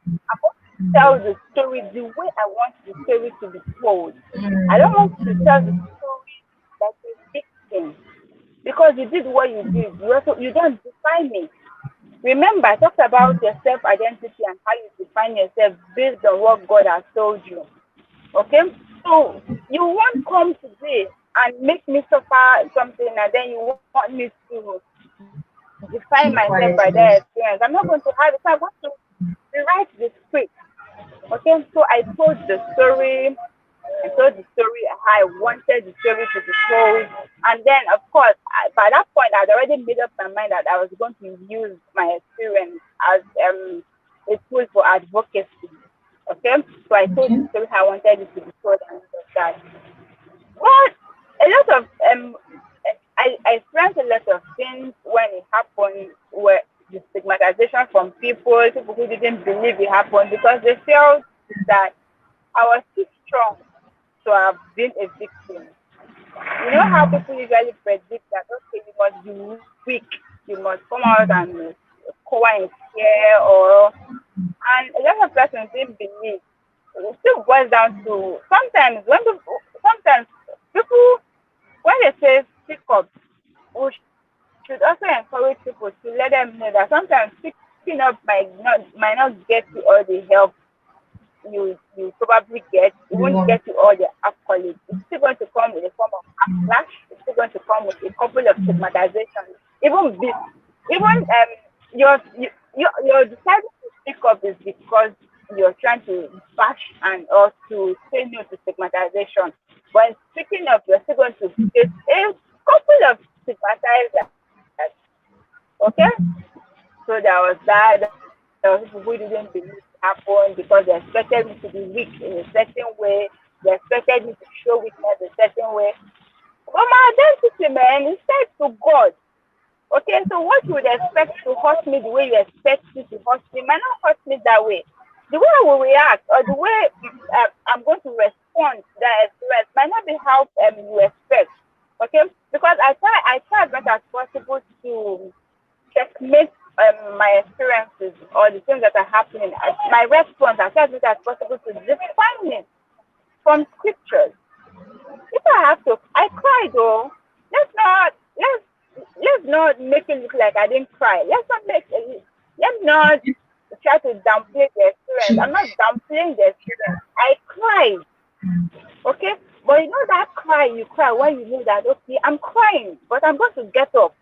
I'm going to tell the story the way I want the story to be told. I don't want to tell the story like a victim, because you did what you did. You don't define me. Remember, I talked about your self-identity and how you define yourself based on what God has told you. Okay? So you won't come today and make me suffer something, and then you want me to define myself by that experience. I'm not going to have it. I'm going to rewrite the script. Okay, so I told the story. I told the story how I wanted the story to be told. And then, of course, by that point, I'd already made up my mind that I was going to use my experience as a tool for advocacy. Okay, so I told the story how I wanted it to be told and all of that. But a lot of I experienced a lot of things when it happened, where the stigmatization from people who didn't believe it happened, because they felt that I was too strong to have been a victim. You know how people usually predict that, okay, you must be weak, you must come out and cover in fear, and a lot of persons didn't believe. It still boils down to sometimes people, when they say speak up, we should also encourage people to let them know that sometimes speaking up might not get you all the help you probably get. It won't get you all the accolades. It's still going to come in the form of backlash. It's still going to come with a couple of stigmatizations. Even your deciding to speak up is because you're trying to bash and or to say no to stigmatization. But speaking up, you're still going to face a couple of stigmatizers. Okay? So there was that. There were people who didn't believe it happened because they expected me to be weak in a certain way. They expected me to show weakness a certain way. But my identity, man, is set to God. Okay, so what you would expect to hurt me the way you expect it to hurt me might not hurt me that way. The way I will react or the way I'm going to respond to that experience might not be how you expect. Okay, because I try as much as possible to checkmate my experiences or the things that are happening. My response, I try as much as possible to define it from scriptures. If I have to, I cry though. not make it look like I didn't cry. Let's not try to downplay the experience. I'm not downplaying the experience. I cried. Okay? But you know that cry, you cry when you know that, okay, I'm crying, but I'm going to get up.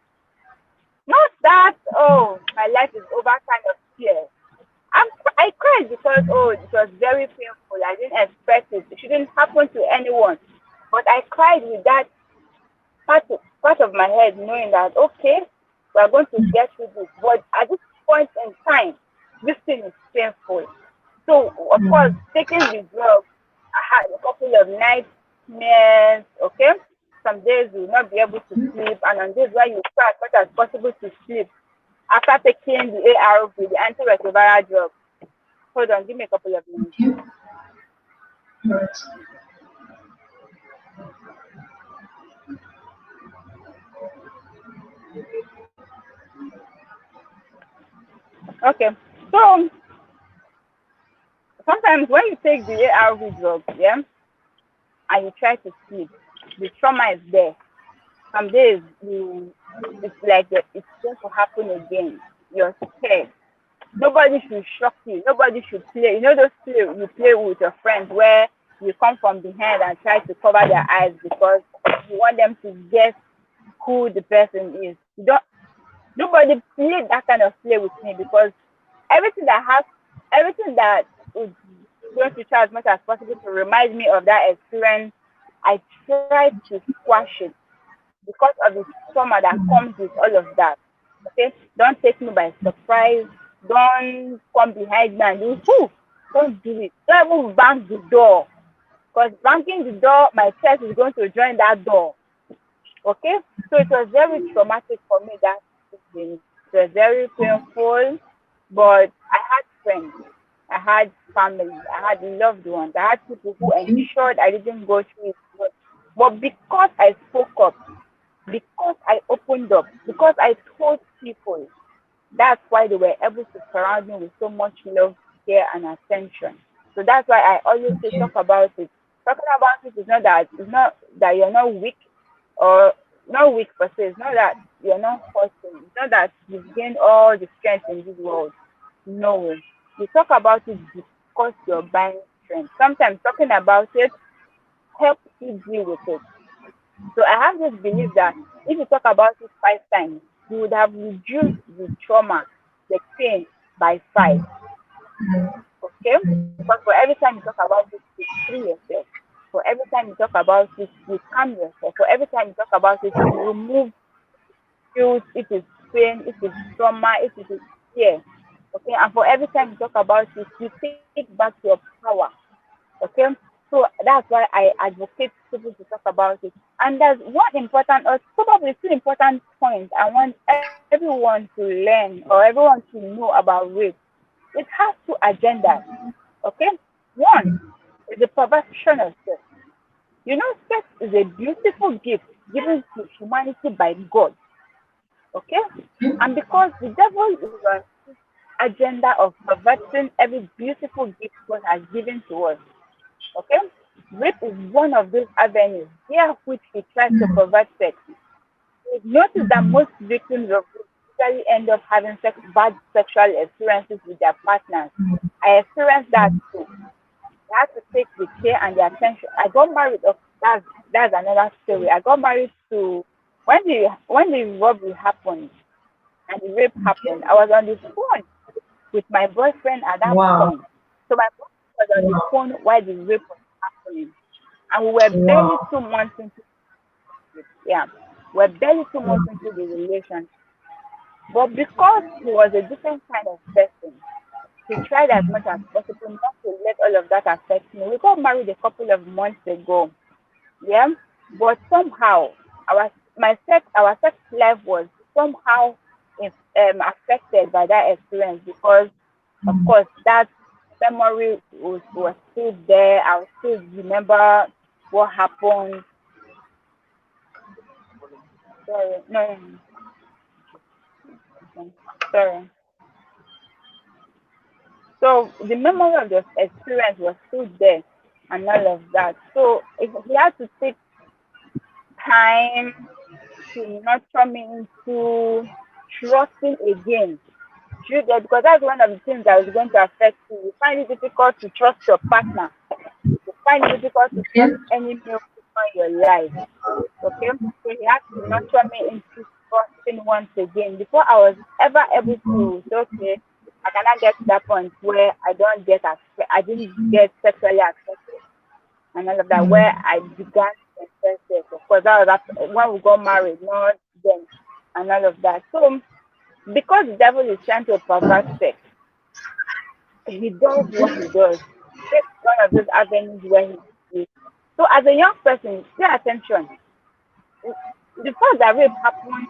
Not that, oh, my life is over kind of fear. I cried because, oh, it was very painful. I didn't expect it. It shouldn't happen to anyone. But I cried with that part of my head, knowing that, okay, we're going to get through this. But at this point in time, this thing is painful. So, of course, taking the drug, I had a couple of nightmares, okay? Some days you will not be able to sleep, and on days where you try as much as possible to sleep after taking the ARV, the antiretroviral drug. Hold on, give me a couple of minutes. Okay, so sometimes when you take the ARV drug, yeah, and you try to sleep, the trauma is there. Some days it's like it's going to happen again. You're scared. Nobody should shock you. Nobody should play. You know those play you play with your friends where you come from behind and try to cover their eyes because you want them to guess who the person is. Nobody play that kind of play with me because everything that is going to try as much as possible to remind me of that experience, I try to squash it because of the trauma that comes with all of that. Okay, don't take me by surprise. Don't come behind me and do, don't do it. Don't even bang the door. Because banging the door, my chest is going to join that door. Okay? So it was very traumatic for me that evening. It was very painful, but I had friends. I had family. I had loved ones. I had people who ensured I didn't go through it. But because I spoke up, because I opened up, because I told people, that's why they were able to surround me with so much love, care, and attention. So that's why I always say talk about it. Talking about it is not that you're not weak or not weak per se. It's not that you're not hurting. It's not that you've gained all the strength in this world. No. You talk about it because you're buying strength. Sometimes talking about it helps you deal with it. So I have this belief that if you talk about it 5 times, you would have reduced the trauma, the pain by 5. Okay? Because for every time you talk about it, you free yourself. For every time you talk about it, you calm yourself. For every time you talk about it, you remove guilt, it is pain, it is trauma, it is fear. Okay? And for every time you talk about it, you take back your power. Okay? So that's why I advocate people to talk about it. And there's one important, or probably 2 important points I want everyone to learn or everyone to know about rape. It has 2 agendas. Okay? One is the perversion of sex. You know, sex is a beautiful gift given to humanity by God. Okay? And because the devil is on this agenda of perverting every beautiful gift God has given to us. Okay? Rape is one of those avenues via which he tries to pervert sex. We've noticed that most victims of rape usually end up having bad sexual experiences with their partners. I experienced that too. I had to take the care and the attention. I got married. That's another story. I got married to when the robbery happened and the rape happened. I was on the phone with my boyfriend at that point. So my boyfriend was on the phone while the rape was happening, and we were barely 2 months into it. Yeah, we're barely 2 months into the relationship. But because he was a different kind of person, he tried as much as possible not to let all of that affect me. We got married a couple of months ago. Yeah, but somehow our sex life was somehow affected by that experience because, of course, that memory was still there. I still remember what happened. Sorry, no. Sorry. So the memory of the experience was still there and all of that. So he had to take time to nurture me into trusting again. Because that's one of the things that is going to affect you. You find it difficult to trust your partner. You find it difficult to trust any male in your life. Okay? So he has to nurture me into trusting once again. Before I was ever able to say, okay, I cannot get to that point where I didn't get sexually affected and all of that, where I began to express sex. Of course, that was after, when we got married, not then, and all of that. So, because the devil is trying to pervert sex, he does what he does. That's one of those avenues where he is. So, as a young person, pay attention. The fact that rape happens,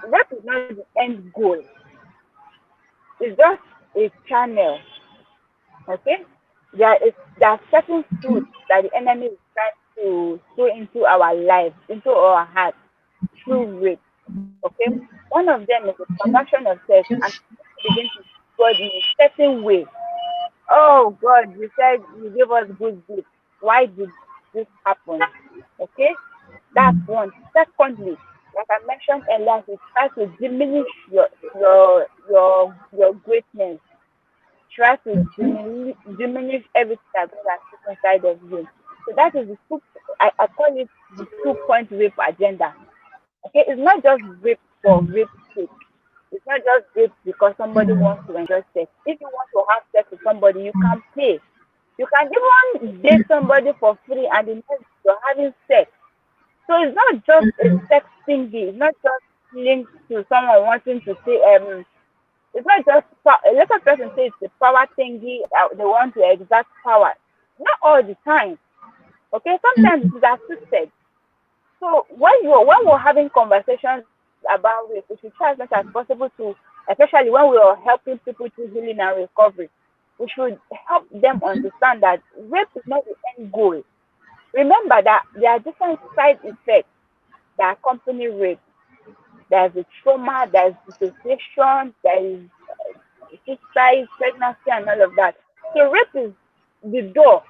rape is not the end goal. It's just a channel. Okay? There are certain fruits that the enemy is trying to throw into our lives, into our hearts, through rape. Okay? One of them is the conversion of sex and begin to God in a certain way. Oh God, you said you gave us good gifts. Why did this happen? Okay? That's one. Secondly, like I mentioned earlier, he tries to diminish your greatness. Try to diminish everything that God has put inside of you. So that is I call it the 2-point rape agenda. Okay, it's not just rape for rape's sake. It's not just rape because somebody wants to enjoy sex. If you want to have sex with somebody, you can pay. You can even date somebody for free and the next you're having sex. So it's not just a sex thingy. It's not just linked to someone wanting to say, it's not just, a lot of persons say it's a power thingy, they want to exert power. Not all the time. Okay, sometimes it's assisted. So when we're having conversations about rape, we should try as much as possible to, especially when we are helping people through healing and recovery, we should help them understand that rape is not the end goal. Remember that there are different side effects that accompany rape. There's the trauma, there's dissociation, there is suicide, pregnancy, and all of that. So rape is the door,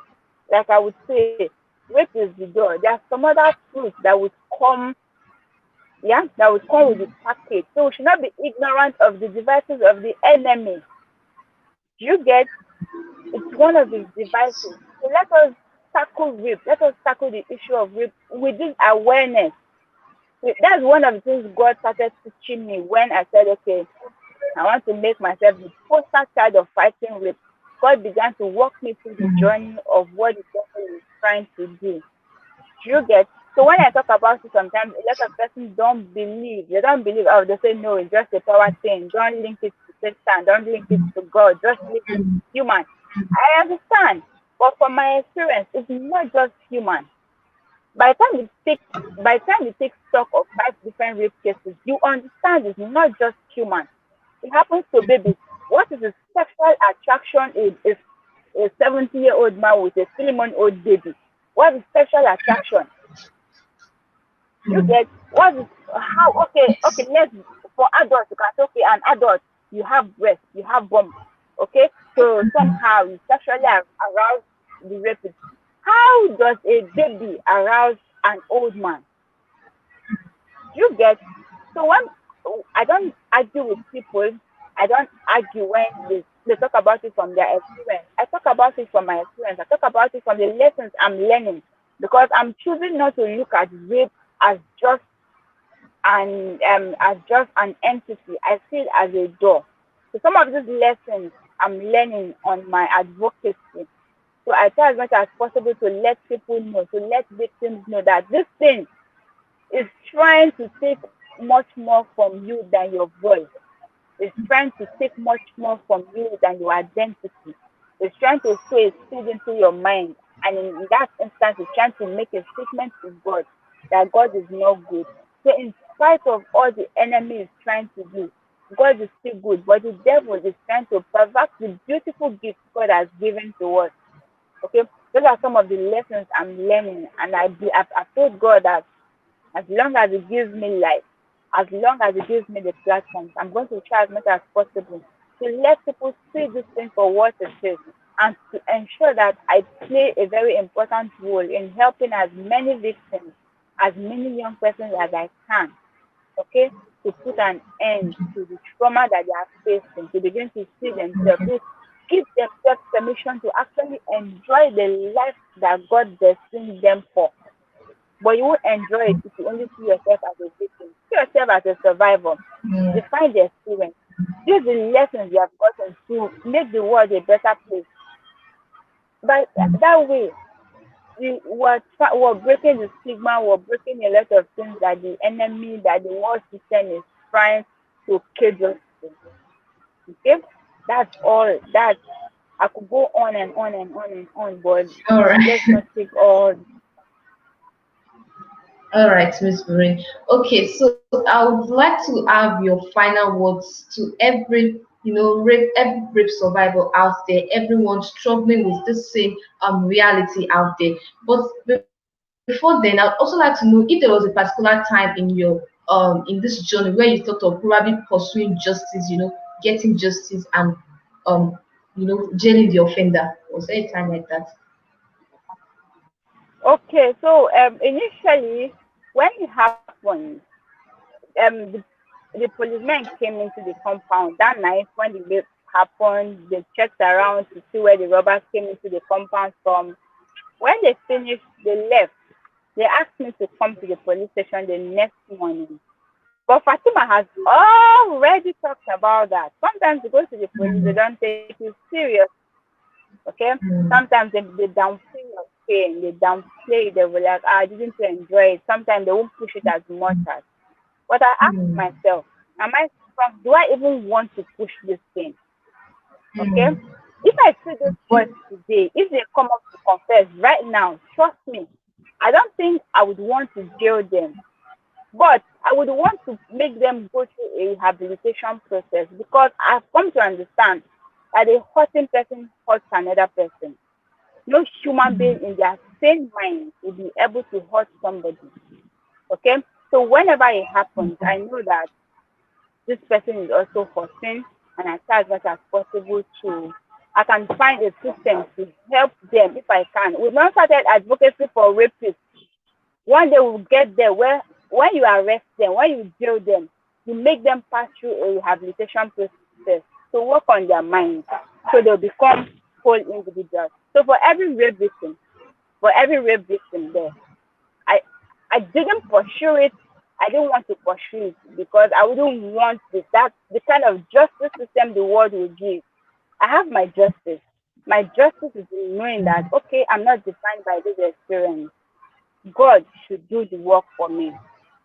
like I would say. Rape is the door. There are some other fruits that would come, that would come with the package. So we should not be ignorant of the devices of the enemy. You get, it's one of his devices. So let us tackle rape. Let us tackle the issue of rape with this awareness. That's one of the things God started teaching me when I said, okay, I want to make myself the poster child of fighting rape. God began to walk me through the journey of what the devil is trying to do. You get? So when I talk about it, sometimes a lot of persons don't believe. They don't believe. Oh, they say, no, it's just a power thing. Don't link it to Satan. Don't link it to God. Just link it to human. I understand. But from my experience, it's not just human. By the time you take stock of 5 different rape cases, you understand it's not just human. It happens to babies. What is a sexual attraction is a 70-year-old man with a 3-month-old baby? What is sexual attraction? You get what is how okay, let's for adults you can say, okay, an adult, you have breast, you have bump. Okay, so somehow you sexually arouse the rapist. How does a baby arouse an old man? You get? So when I don't argue with people, I don't argue when they talk about it from their experience. I talk about it from my experience. I talk about it from the lessons I'm learning, because I'm choosing not to look at rape as just an entity. I see it as a door. So some of these lessons I'm learning on my advocacy. So I try as much as possible to let people know, to let victims know that this thing is trying to take much more from you than your voice. It's trying to take much more from you than your identity. It's trying to sow a seed into your mind. And in that instance, it's trying to make a statement to God that God is not good. So in spite of all the enemy is trying to do, God is still good. But the devil is trying to pervert the beautiful gifts God has given to us. Okay, those are some of the lessons I'm learning. And I've told God that as long as He gives me life, as long as He gives me the platforms, I'm going to try as much as possible to let people see this thing for what it is, and to ensure that I play a very important role in helping as many victims, as many young persons as I can, okay, to put an end to the trauma that they are facing, to begin to see themselves, to give themselves permission to actually enjoy the life that God destined them for. But you won't enjoy it if you only see yourself as a victim, see yourself as a survivor. Define the experience. Use the lessons you have gotten to make the world a better place. But that way, we're breaking the stigma, we're breaking a lot of things that the enemy, that the world system is trying to cage us to. Okay? That's all. That I could go on and on and on and on, but let's not take all. All right, Miss Maureen. Okay, so I would like to have your final words to every, every rape survivor out there, everyone struggling with the same reality out there. But before then, I'd also like to know if there was a particular time in your in this journey where you thought of probably pursuing justice, getting justice and um jailing the offender. Was there a time like that? Okay, so initially, when it happened, the policemen came into the compound that night when the rape happened. They checked around to see where the robbers came into the compound from. When they finished, they left. They asked me to come to the police station the next morning. But Fatima has already talked about that. Sometimes you go to the police, they don't take you serious. Okay? Sometimes they downplay your pain, they downplay it, they will like, didn't you enjoy it? Sometimes they won't push it as much as. But I ask myself, am I strong? Do I even want to push this thing? Okay? If I see those boys today, if they come up to confess right now, trust me, I don't think I would want to jail them. But I would want to make them go through a rehabilitation process because I've come to understand that a hurting person hurts another person. No human being in their sane mind will be able to hurt somebody. Okay? So whenever it happens, I know that this person is also hurting, and I try as much as possible I can find a system to help them if I can. We've not started advocacy for rapists. One day we'll get there where when you arrest them, when you jail them, you make them pass through a rehabilitation process to work on their minds so they'll become whole individuals. So for every rape victim there, I didn't pursue it. I didn't want to pursue it because I wouldn't want the kind of justice system the world will give. I have my justice. My justice is in knowing that, okay, I'm not defined by this experience. God should do the work for me.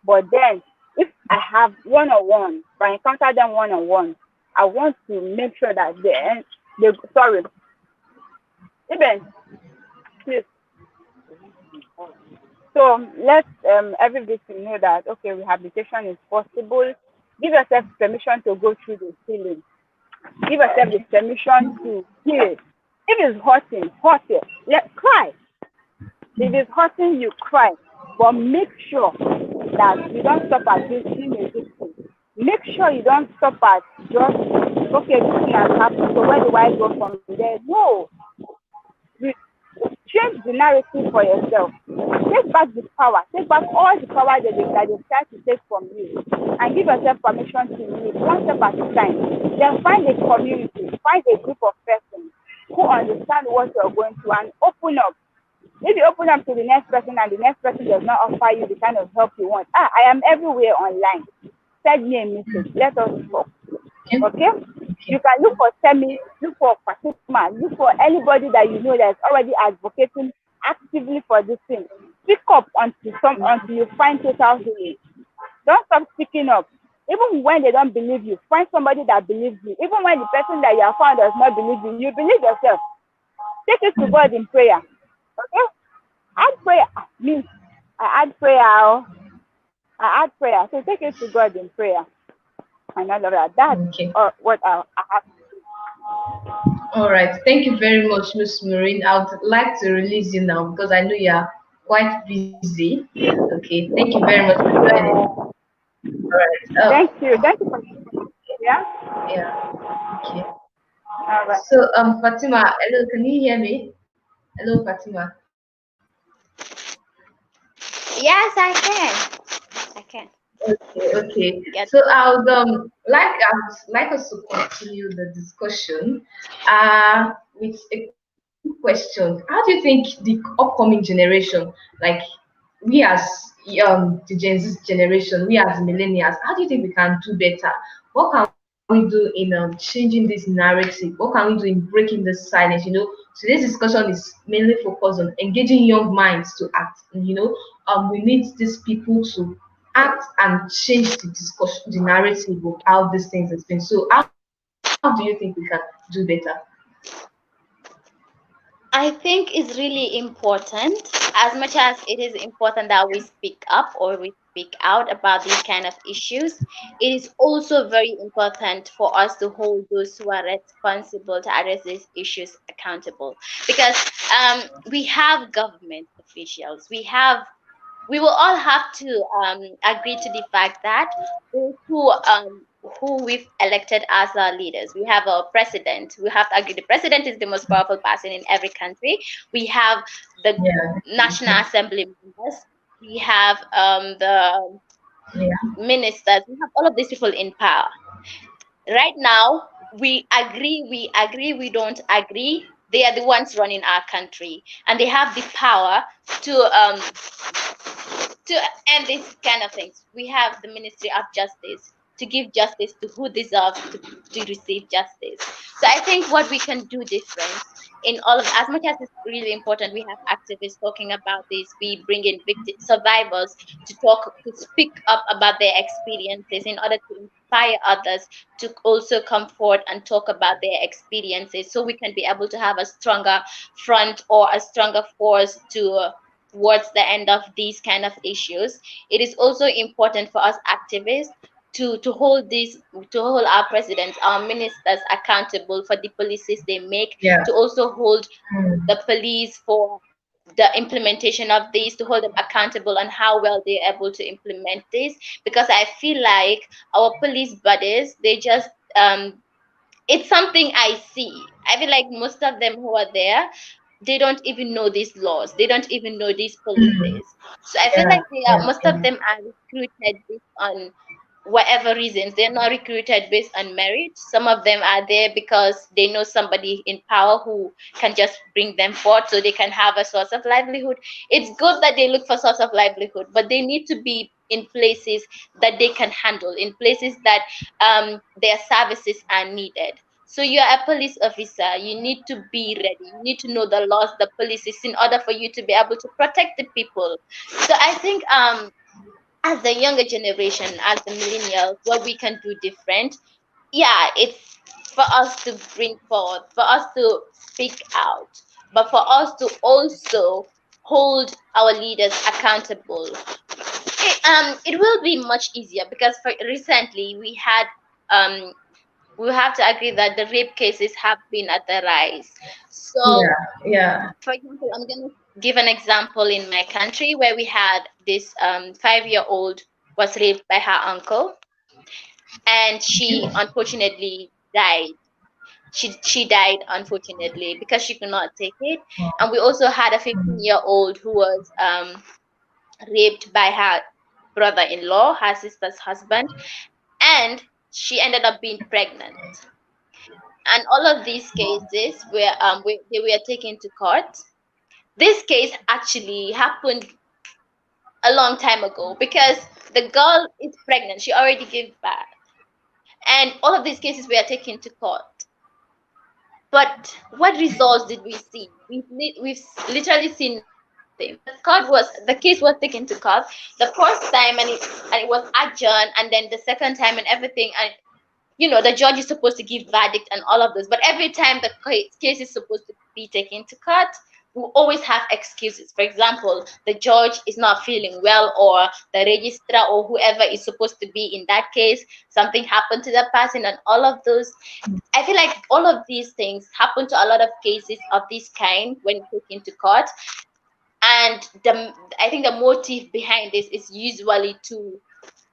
But then, if I have one-on-one, if I encounter them one-on-one, I want to make sure that sorry, even, please. So let every victim know that, okay, rehabilitation is possible. Give yourself permission to go through the healing. Give yourself the permission to heal. If it's hurting, hurt it. Cry. If it's hurting, you cry. But make sure that you don't stop at being a victim. Make sure you don't stop at just, okay, this thing has happened, so where do I go from there? No. Change the narrative for yourself. Take back the power. Take back all the power that they try to take from you. And give yourself permission to live one step at a time. Then find a community. Find a group of persons who understand what you're going through and open up. If you open up to the next person and the next person does not offer you the kind of help you want, I am everywhere online. Send me a message. Let us talk. Okay? You can look for Temi, look for Fatima, look for anybody that you know that is already advocating actively for this thing. Speak up until you find total healing. Don't stop speaking up. Even when they don't believe you, find somebody that believes you. Even when the person that you have found does not believe you, you believe yourself. Take it to God in prayer. Okay? Add prayer means I add prayer. So take it to God in prayer. And all of that. That's what I have to do. All right. Thank you very much, Miss Maureen. I would like to release you now because I know you are quite busy. Okay. Thank you very much for joining. All right. Thank you. Thank you for yeah. Okay. All right. So Fatima, hello, can you hear me? Hello, Fatima. Yes, I can. Okay, okay. Get So I would like us to continue the discussion with a question. How do you think the upcoming generation, like we as the Gen Z generation, we as millennials, how do you think we can do better? What can we do in changing this narrative? What can we do in breaking this silence? Today's discussion is mainly focused on engaging young minds to act. And, we need these people to act and change the discussion, the narrative of how these things has been. So, how do you think we can do better? I think it's really important, as much as it is important that we speak up or we speak out about these kind of issues, it is also very important for us to hold those who are responsible to address these issues accountable. Because we have government officials, we will all have to agree to the fact that those who we've elected as our leaders. We have a president. We have to agree. The president is the most powerful person in every country. We have the Yeah, National Assembly members. We have the yeah, ministers. We have all of these people in power. Right now, we don't agree. They are the ones running our country, and they have the power to end these kind of things. We have the Ministry of Justice to give justice to who deserves to receive justice. So I think what we can do different in all of, as much as it's really important, we have activists talking about this. We bring in victim survivors to speak up about their experiences in order to inspire others to also come forward and talk about their experiences, so we can be able to have a stronger front or a stronger force towards the end of these kind of issues. It is also important for us activists to hold our presidents, our ministers accountable for the policies they make, yeah. to also hold Mm, the police for the implementation of these, to hold them accountable on how well they're able to implement this. Because I feel like our police buddies, they just it's something I see. I feel like most of them who are there, they don't even know these laws. They don't even know these mm, policies. So I feel yeah, like yeah, most of yeah. them are recruited based on whatever reasons. They're not recruited based on merit. Some of them are there because they know somebody in power who can just bring them forth so they can have a source of livelihood. It's good that they look for source of livelihood, but they need to be in places that they can handle, in places that their services are needed. So you're a police officer, you need to be ready, you need to know the laws, the policies, in order for you to be able to protect the people. So I think as the younger generation, as the millennials, what we can do different, yeah, it's for us to bring forward, for us to speak out, but for us to also hold our leaders accountable. It will be much easier because for recently um we have to agree that the rape cases have been at the rise. So, Yeah, yeah. for example, I'm going to give an example in my country where we had this 5-year-old was raped by her uncle, and she unfortunately died. She died unfortunately because she could not take it. And we also had a 15-year-old who was raped by her brother-in-law, her sister's husband, and she ended up being pregnant. And all of these cases were they were taken to court. This case actually happened a long time ago because the girl is pregnant. She already gave birth, and all of these cases were taken to court. But what results did we see? We've literally seen nothing because the case was taken to court the first time, and it was adjourned, and then the second time and everything. And the judge is supposed to give verdict and all of this, but every time the case is supposed to be taken to court, we always have excuses. For example, the judge is not feeling well, or the registrar or whoever is supposed to be in that case, something happened to that person, and all of those. I feel like all of these things happen to a lot of cases of this kind when taken to court. And I think the motive behind this is usually to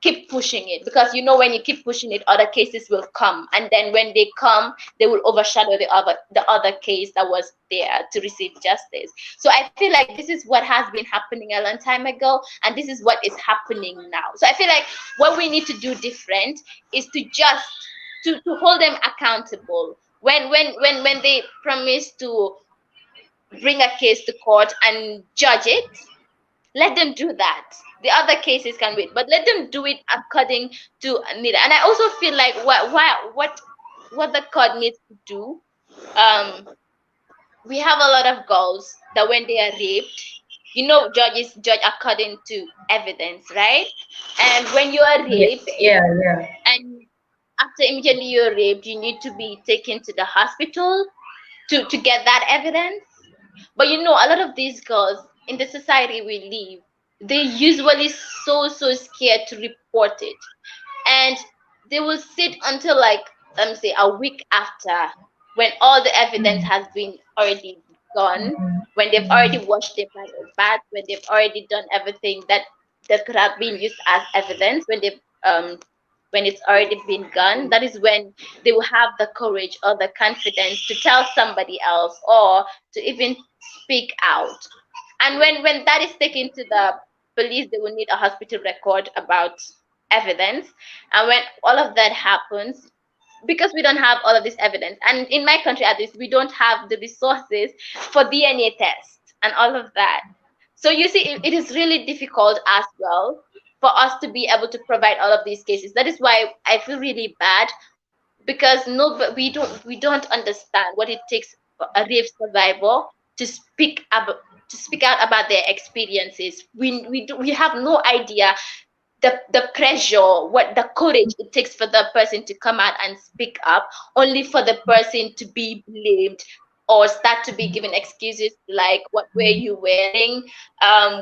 keep pushing it, because you know when you keep pushing it, other cases will come, and then when they come, they will overshadow the other case that was there to receive justice. So I feel like this is what has been happening a long time ago, and this is what is happening now. So I feel like what we need to do different is to just to hold them accountable when they promise to bring a case to court and judge it. Let them do that. The other cases can wait, but let them do it according to need. And I also feel like what the court needs to do. We have a lot of girls that when they are raped, judges judge according to evidence, right? And when you are raped, Yeah. and after immediately you're raped, you need to be taken to the hospital to get that evidence. But a lot of these girls in the society we live, they usually so scared to report it, and they will sit until like, let me say, a week after, when all the evidence has been already gone, when they've already washed their bath, when they've already done everything that could have been used as evidence, when it's already been gone. That is when they will have the courage or the confidence to tell somebody else, or to even speak out. And when that is taken to the police, they will need a hospital record about evidence. And when all of that happens, because we don't have all of this evidence, and in my country at least, we don't have the resources for DNA tests and all of that. So you see, it is really difficult as well for us to be able to provide all of these cases. That is why I feel really bad, because we don't understand what it takes for a rape survivor to speak out about their experiences. We have no idea the pressure, what the courage it takes for the person to come out and speak up, only for the person to be blamed or start to be given excuses like, what were you wearing,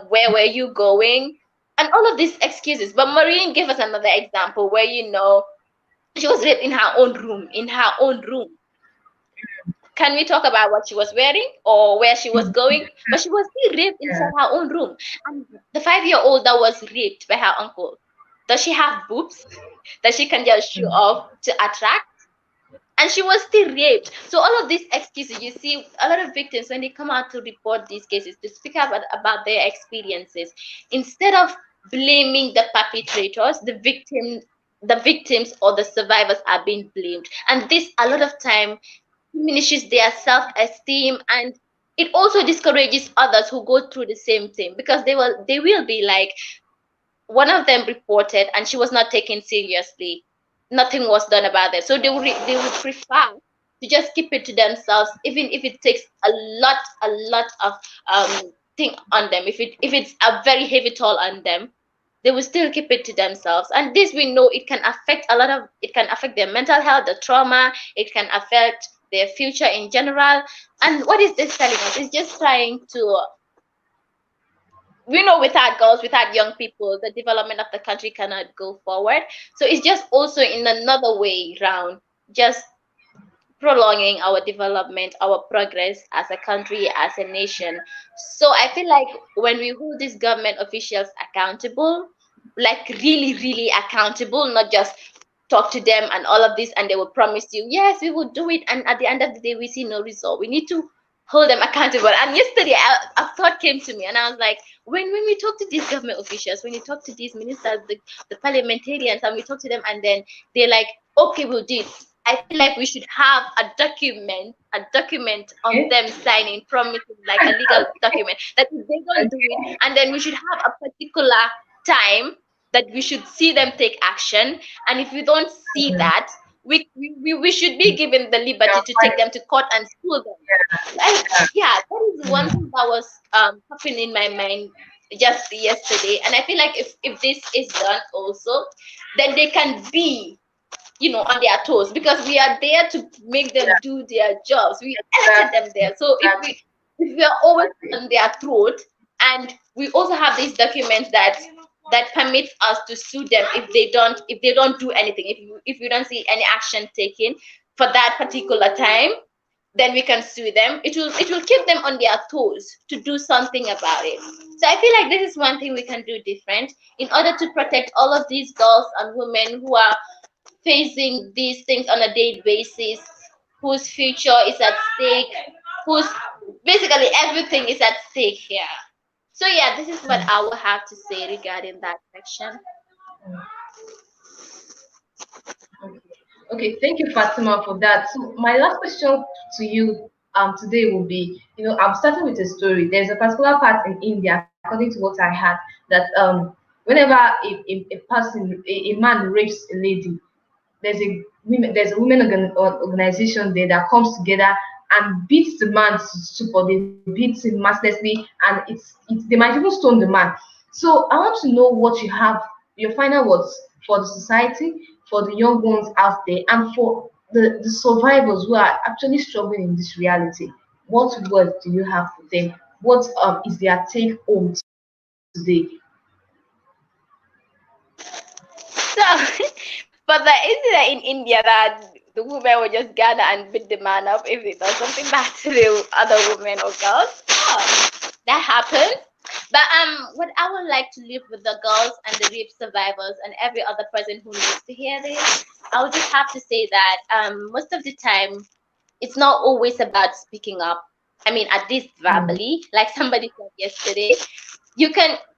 where were you going, and all of these excuses. But Maureen gave us another example where she was raped in her own room. Can we talk about what she was wearing or where she was going? But she was still raped inside her own room. And the 5-year-old that was raped by her uncle, does she have boobs that she can just show off to attract? And she was still raped. So all of these excuses, you see, a lot of victims, when they come out to report these cases, to speak up about their experiences, instead of blaming the perpetrators, the victims or the survivors are being blamed. And this, a lot of time, diminishes their self-esteem, and it also discourages others who go through the same thing, because they will be like, one of them reported and she was not taken seriously, nothing was done about it, so they would prefer to just keep it to themselves, even if it takes a lot of thing on them. If it's a very heavy toll on them, they will still keep it to themselves. And this, we know, it can affect their mental health, the trauma, it can affect their future in general. And what is this telling us? It's just trying to, without girls, without young people, the development of the country cannot go forward. So it's just also in another way round, just prolonging our development, our progress as a country, as a nation. So I feel like when we hold these government officials accountable, like really, really accountable, not just talk to them and all of this, and they will promise you, yes, we will do it, and at the end of the day, we see no result. We need to hold them accountable. And yesterday, a thought came to me, and I was like, when we talk to these government officials, when you talk to these ministers, the parliamentarians, and we talk to them, and then they're like, okay, we'll do it. I feel like we should have a document on them signing, promising, like a legal document, that if they don't do it, and then we should have a particular time that we should see them take action. And if we don't see that, we should be given the liberty to take them to court and sue them. And yeah, that is one thing that was popping in my mind just yesterday. And I feel like if this is done also, then they can be, on their toes, because we are there to make them do their jobs. We elected them there. So if we are always on their throat, and we also have these documents that permits us to sue them if they don't do anything, if you don't see any action taken for that particular time, then we can sue them. It will keep them on their toes to do something about it. So I feel like this is one thing we can do different in order to protect all of these girls and women who are facing these things on a daily basis, whose future is at stake, whose basically everything is at stake here. So yeah, this is what I will have to say regarding that section. Okay, thank you, Fatima, for that. So my last question to you today will be, I'm starting with a story. There's a particular part in India, according to what I had, that whenever a person, a man rapes a lady, there's a women organization there that comes together and beats the man to super. They beat him mercilessly, and they might even stone the man. So I want to know what you have, your final words for the society, for the young ones out there, and for the survivors who are actually struggling in this reality. What words do you have for them? What is their take home today? So, but the incident in India that the woman will just gather and beat the man up if he does something bad to the other women or girls. Oh, that happened. But what I would like to leave with the girls and the rape survivors and every other person who needs to hear this, I would just have to say that most of the time, it's not always about speaking up. I mean, at least verbally, like somebody said yesterday,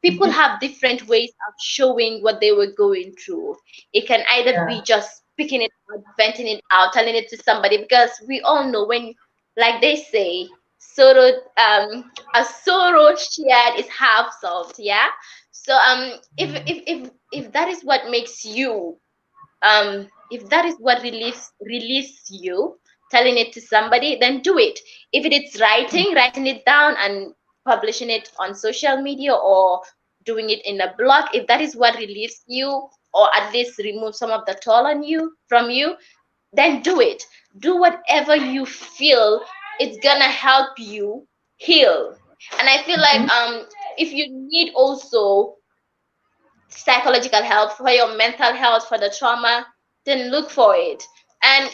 people have different ways of showing what they were going through. It can either be just speaking it out, venting it out, telling it to somebody, because we all know when, like they say, sorrow a sorrow shared is half solved. Yeah. So if that is what makes you if that is what relieves you, telling it to somebody, then do it. If it is writing it down and publishing it on social media, or doing it in a blog, if that is what relieves you, or at least remove some of the toll on you from you, then do it. Do whatever you feel it's gonna help you heal. And I feel like if you need also psychological help for your mental health, for the trauma, then look for it. And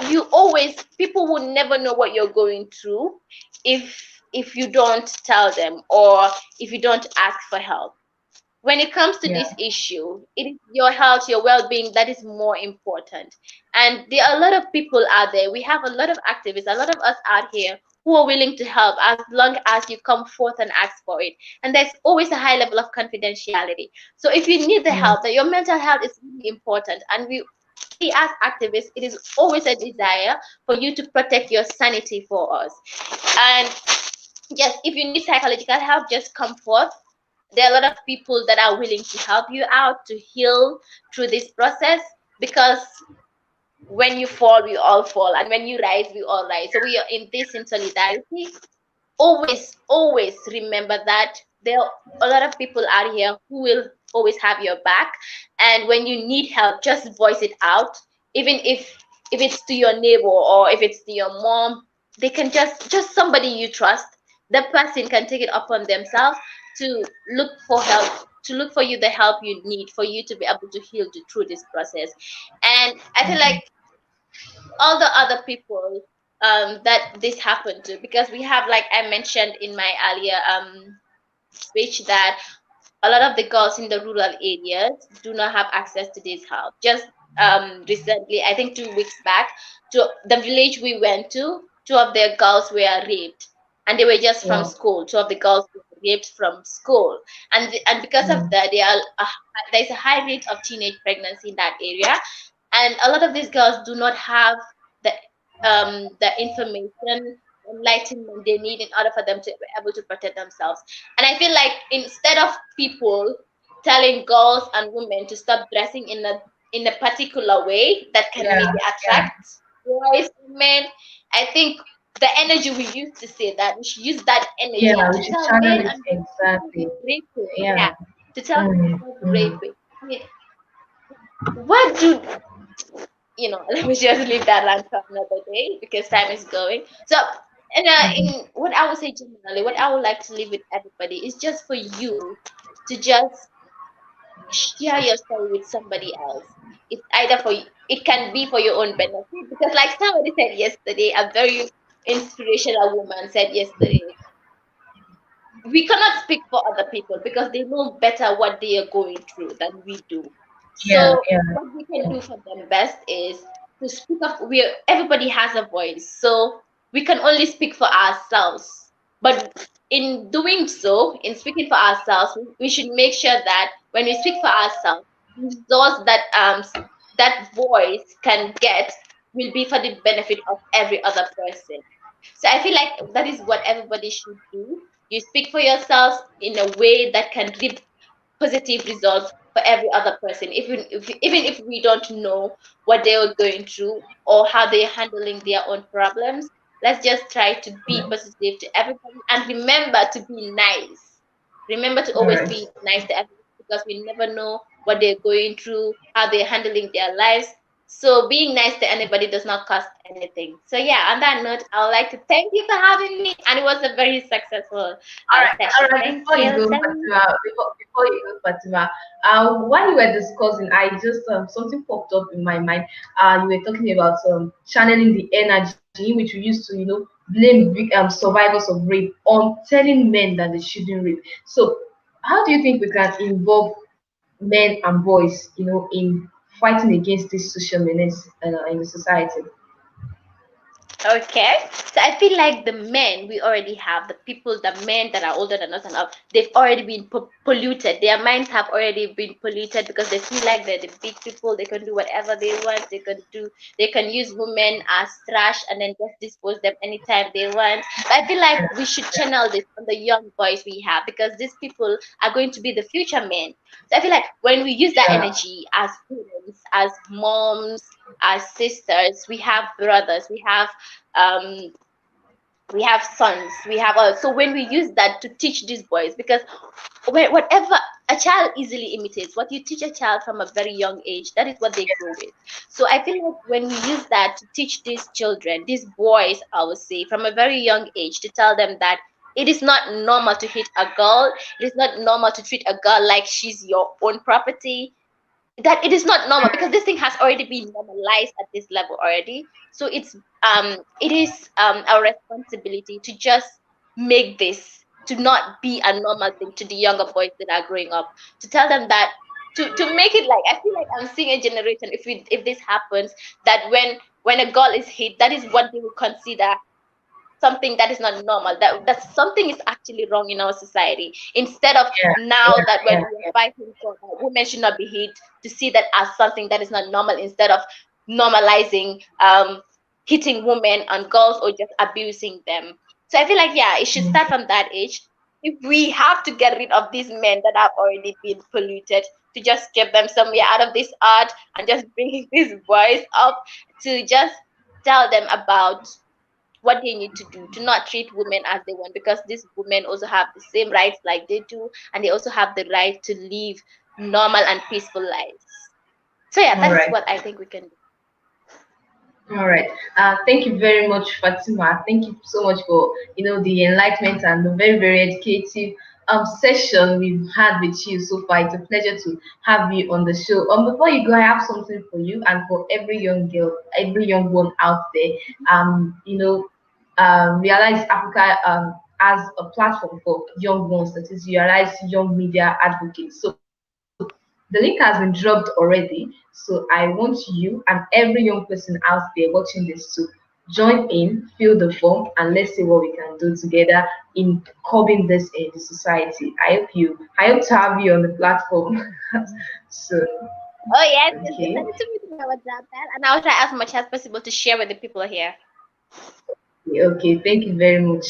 you always, people will never know what you're going through if you don't tell them, or if you don't ask for help. When it comes to this issue, it is your health, your well-being that is more important. And there are a lot of people out there. We have a lot of activists, a lot of us out here who are willing to help, as long as you come forth and ask for it. And there's always a high level of confidentiality. So if you need the help, that your mental health is really important. And we as activists, it is always a desire for you to protect your sanity for us. And yes, if you need psychological help, just come forth. There are a lot of people that are willing to help you out to heal through this process, because when you fall, we all fall, and when you rise, we all rise. So we are in this in solidarity. Always remember that there are a lot of people out here who will always have your back. And when you need help, just voice it out. Even if it's to your neighbor, or if it's to your mom, they can just somebody you trust. The person can take it upon themselves to look for help, to look for you the help you need, for you to be able to heal through this process. And I feel like all the other people that this happened to, because we have, like I mentioned in my earlier speech, that a lot of the girls in the rural areas do not have access to this help. Just recently, I think 2 weeks back, to the village we went to, 2 of their girls were raped, and they were just from school. 2 of the girls were raped from school, and because of that, there's a high rate of teenage pregnancy in that area, and a lot of these girls do not have the information, enlightenment they need in order for them to be able to protect themselves. And I feel like instead of people telling girls and women to stop dressing in a particular way that can maybe attract boys and men, I think the energy we used to say that, we should use that energy to tell men and rape, to tell them rape. I mean, what do let me just leave that rant for another day, because time is going. So, and in what I would say generally, what I would like to leave with everybody is just for you to just share your story with somebody else. It's either it can be for your own benefit, Because like somebody said yesterday, a very inspirational woman said yesterday, we cannot speak for other people because they know better what they are going through than we do. Yeah, So yeah, what we can do for them best is to speak up. We everybody has a voice, so we can only speak for ourselves. But in doing so, in speaking for ourselves, we should make sure that when we speak for ourselves, those that voice can get will be for the benefit of every other person. So I feel like that is what everybody should do. You speak for yourselves in a way that can reap positive results for every other person, even if we don't know what they are going through or how they're handling their own problems. Let's just try to be positive to everybody and remember to be nice. Remember to all always right. be nice to everybody because we never know what they're going through, how they're handling their lives. So being nice to anybody does not cost anything. So yeah, on that note, I would like to thank you for having me, and it was a very successful All session. right. Thank Before you you. go, Thank Fatima, before you go, Fatima, while you were discussing, I just something popped up in my mind. You were talking about channeling the energy, which we used to, blame survivors of rape on telling men that they shouldn't rape. So, how do you think we can involve men and boys, in fighting against this social menace in the society? Okay, so I feel like the men we already have, the people, the men that are older than us and up, they've already been polluted. Their minds have already been polluted because they feel like they're the big people. They can do whatever they want. They can use women as trash and then just dispose them anytime they want. But I feel like we should channel this on the young boys we have because these people are going to be the future men. So I feel like when we use that Yeah, energy as parents, as moms, as sisters, we have brothers, um we have sons, we have so when we use that to teach these boys, because whatever a child easily imitates, what you teach a child from a very young age, that is what they grow with. So I feel like when we use that to teach these children, these boys, I would say from a very young age, to tell them that it is not normal to hit a girl, it is not normal to treat a girl like she's your own property, that it is not normal because this thing has already been normalized at this level already. So it is our responsibility to just make this to not be a normal thing to the younger boys that are growing up, to tell them that to make it like, I feel like I'm seeing a generation, if this happens, that when a girl is hit, that is what they will consider something that is not normal, that something is actually wrong in our society, instead of yeah, now yeah, that when yeah, we are fighting for that women should not be hit, to see that as something that is not normal, instead of normalizing hitting women and girls or just abusing them. So I feel like, yeah, it should yeah. start from that age. If we have to get rid of these men that have already been polluted, to just get them somewhere out of this art and just bring these boys up, to just tell them about what they need to do to not treat women as they want, because these women also have the same rights like they do, and they also have the right to live normal and peaceful lives. So yeah, All that is right. what I think we can do. All right. Thank you very much, Fatima. Thank you so much for the enlightenment and the very very educative session we've had with you so far. It's a pleasure to have you on the show. Before you go, I have something for you and for every young girl, every young one out there. Realize Africa as a platform for young ones, that is Realize Young Media Advocates. So the link has been dropped already. So I want you and every young person out there watching this to join in, fill the form, and let's see what we can do together in curbing this in the society. I hope to have you on the platform. So Oh yes, just okay. send it to me to my WhatsApp, and I'll try as much as possible to share with the people here. Okay, thank you very much,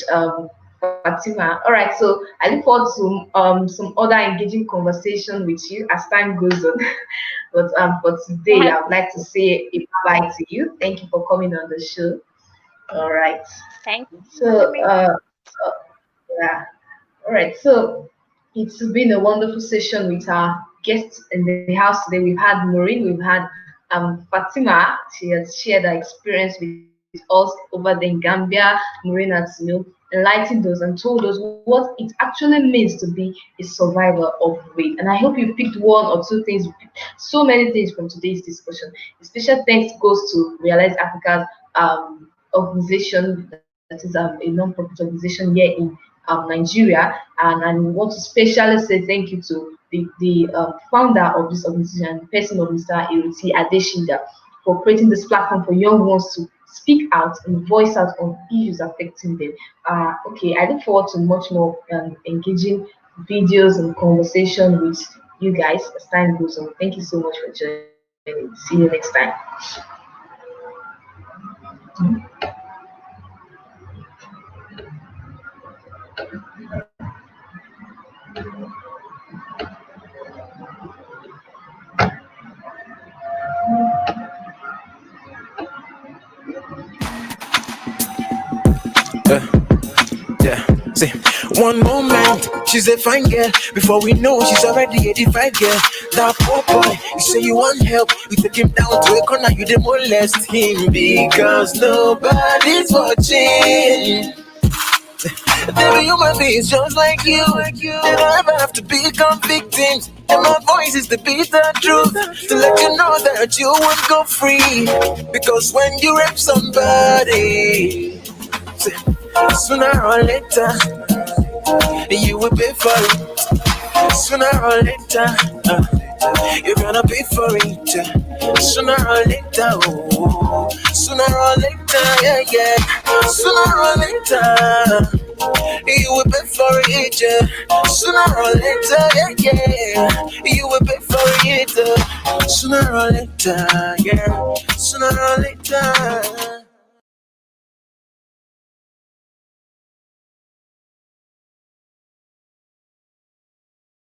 Fatima. All right, so I look forward to some other engaging conversation with you as time goes on. But for today, Yes, I would like to say a bye to you. Thank you for coming on the show. All right. thank you for having So me. uh yeah. All right. So it's been a wonderful session with our guests in the house today. We've had Maureen, we've had Fatima. She has shared her experience with us over there in Gambia. Maureen has enlightened us and told us what it actually means to be a survivor of rape. And I hope you picked one or two things, so many things from today's discussion. A special thanks goes to Rhealyz Africa's organization, that is a non-profit organization here in Nigeria. And I want to specially say thank you to the founder of this organization and the person of Mr. Iriti Adeshinda for creating this platform for young ones to speak out and voice out on issues affecting them. Okay, I look forward to much more engaging videos and conversation with you guys as time goes on. Thank you so much for joining. See you next time. Yeah, see, one moment, she's a fine girl. Before we know, she's already 85 girl. That poor boy, you say you want help. You take him down to a corner, you dey molest him because nobody's watching. There are human beings just like you. They don't ever have to become victims. And my voice is the bitter truth to let you know that you won't go free. Because when you rape somebody, sooner or later, you will pay for it. Sooner or later, you're gonna pay for it. Sooner or later, oh. Sooner or later, yeah, yeah. Sooner or later, you will pay for it, yeah. Sooner or later, yeah, yeah. You will pay for it. Sooner or later, yeah. Sooner or later.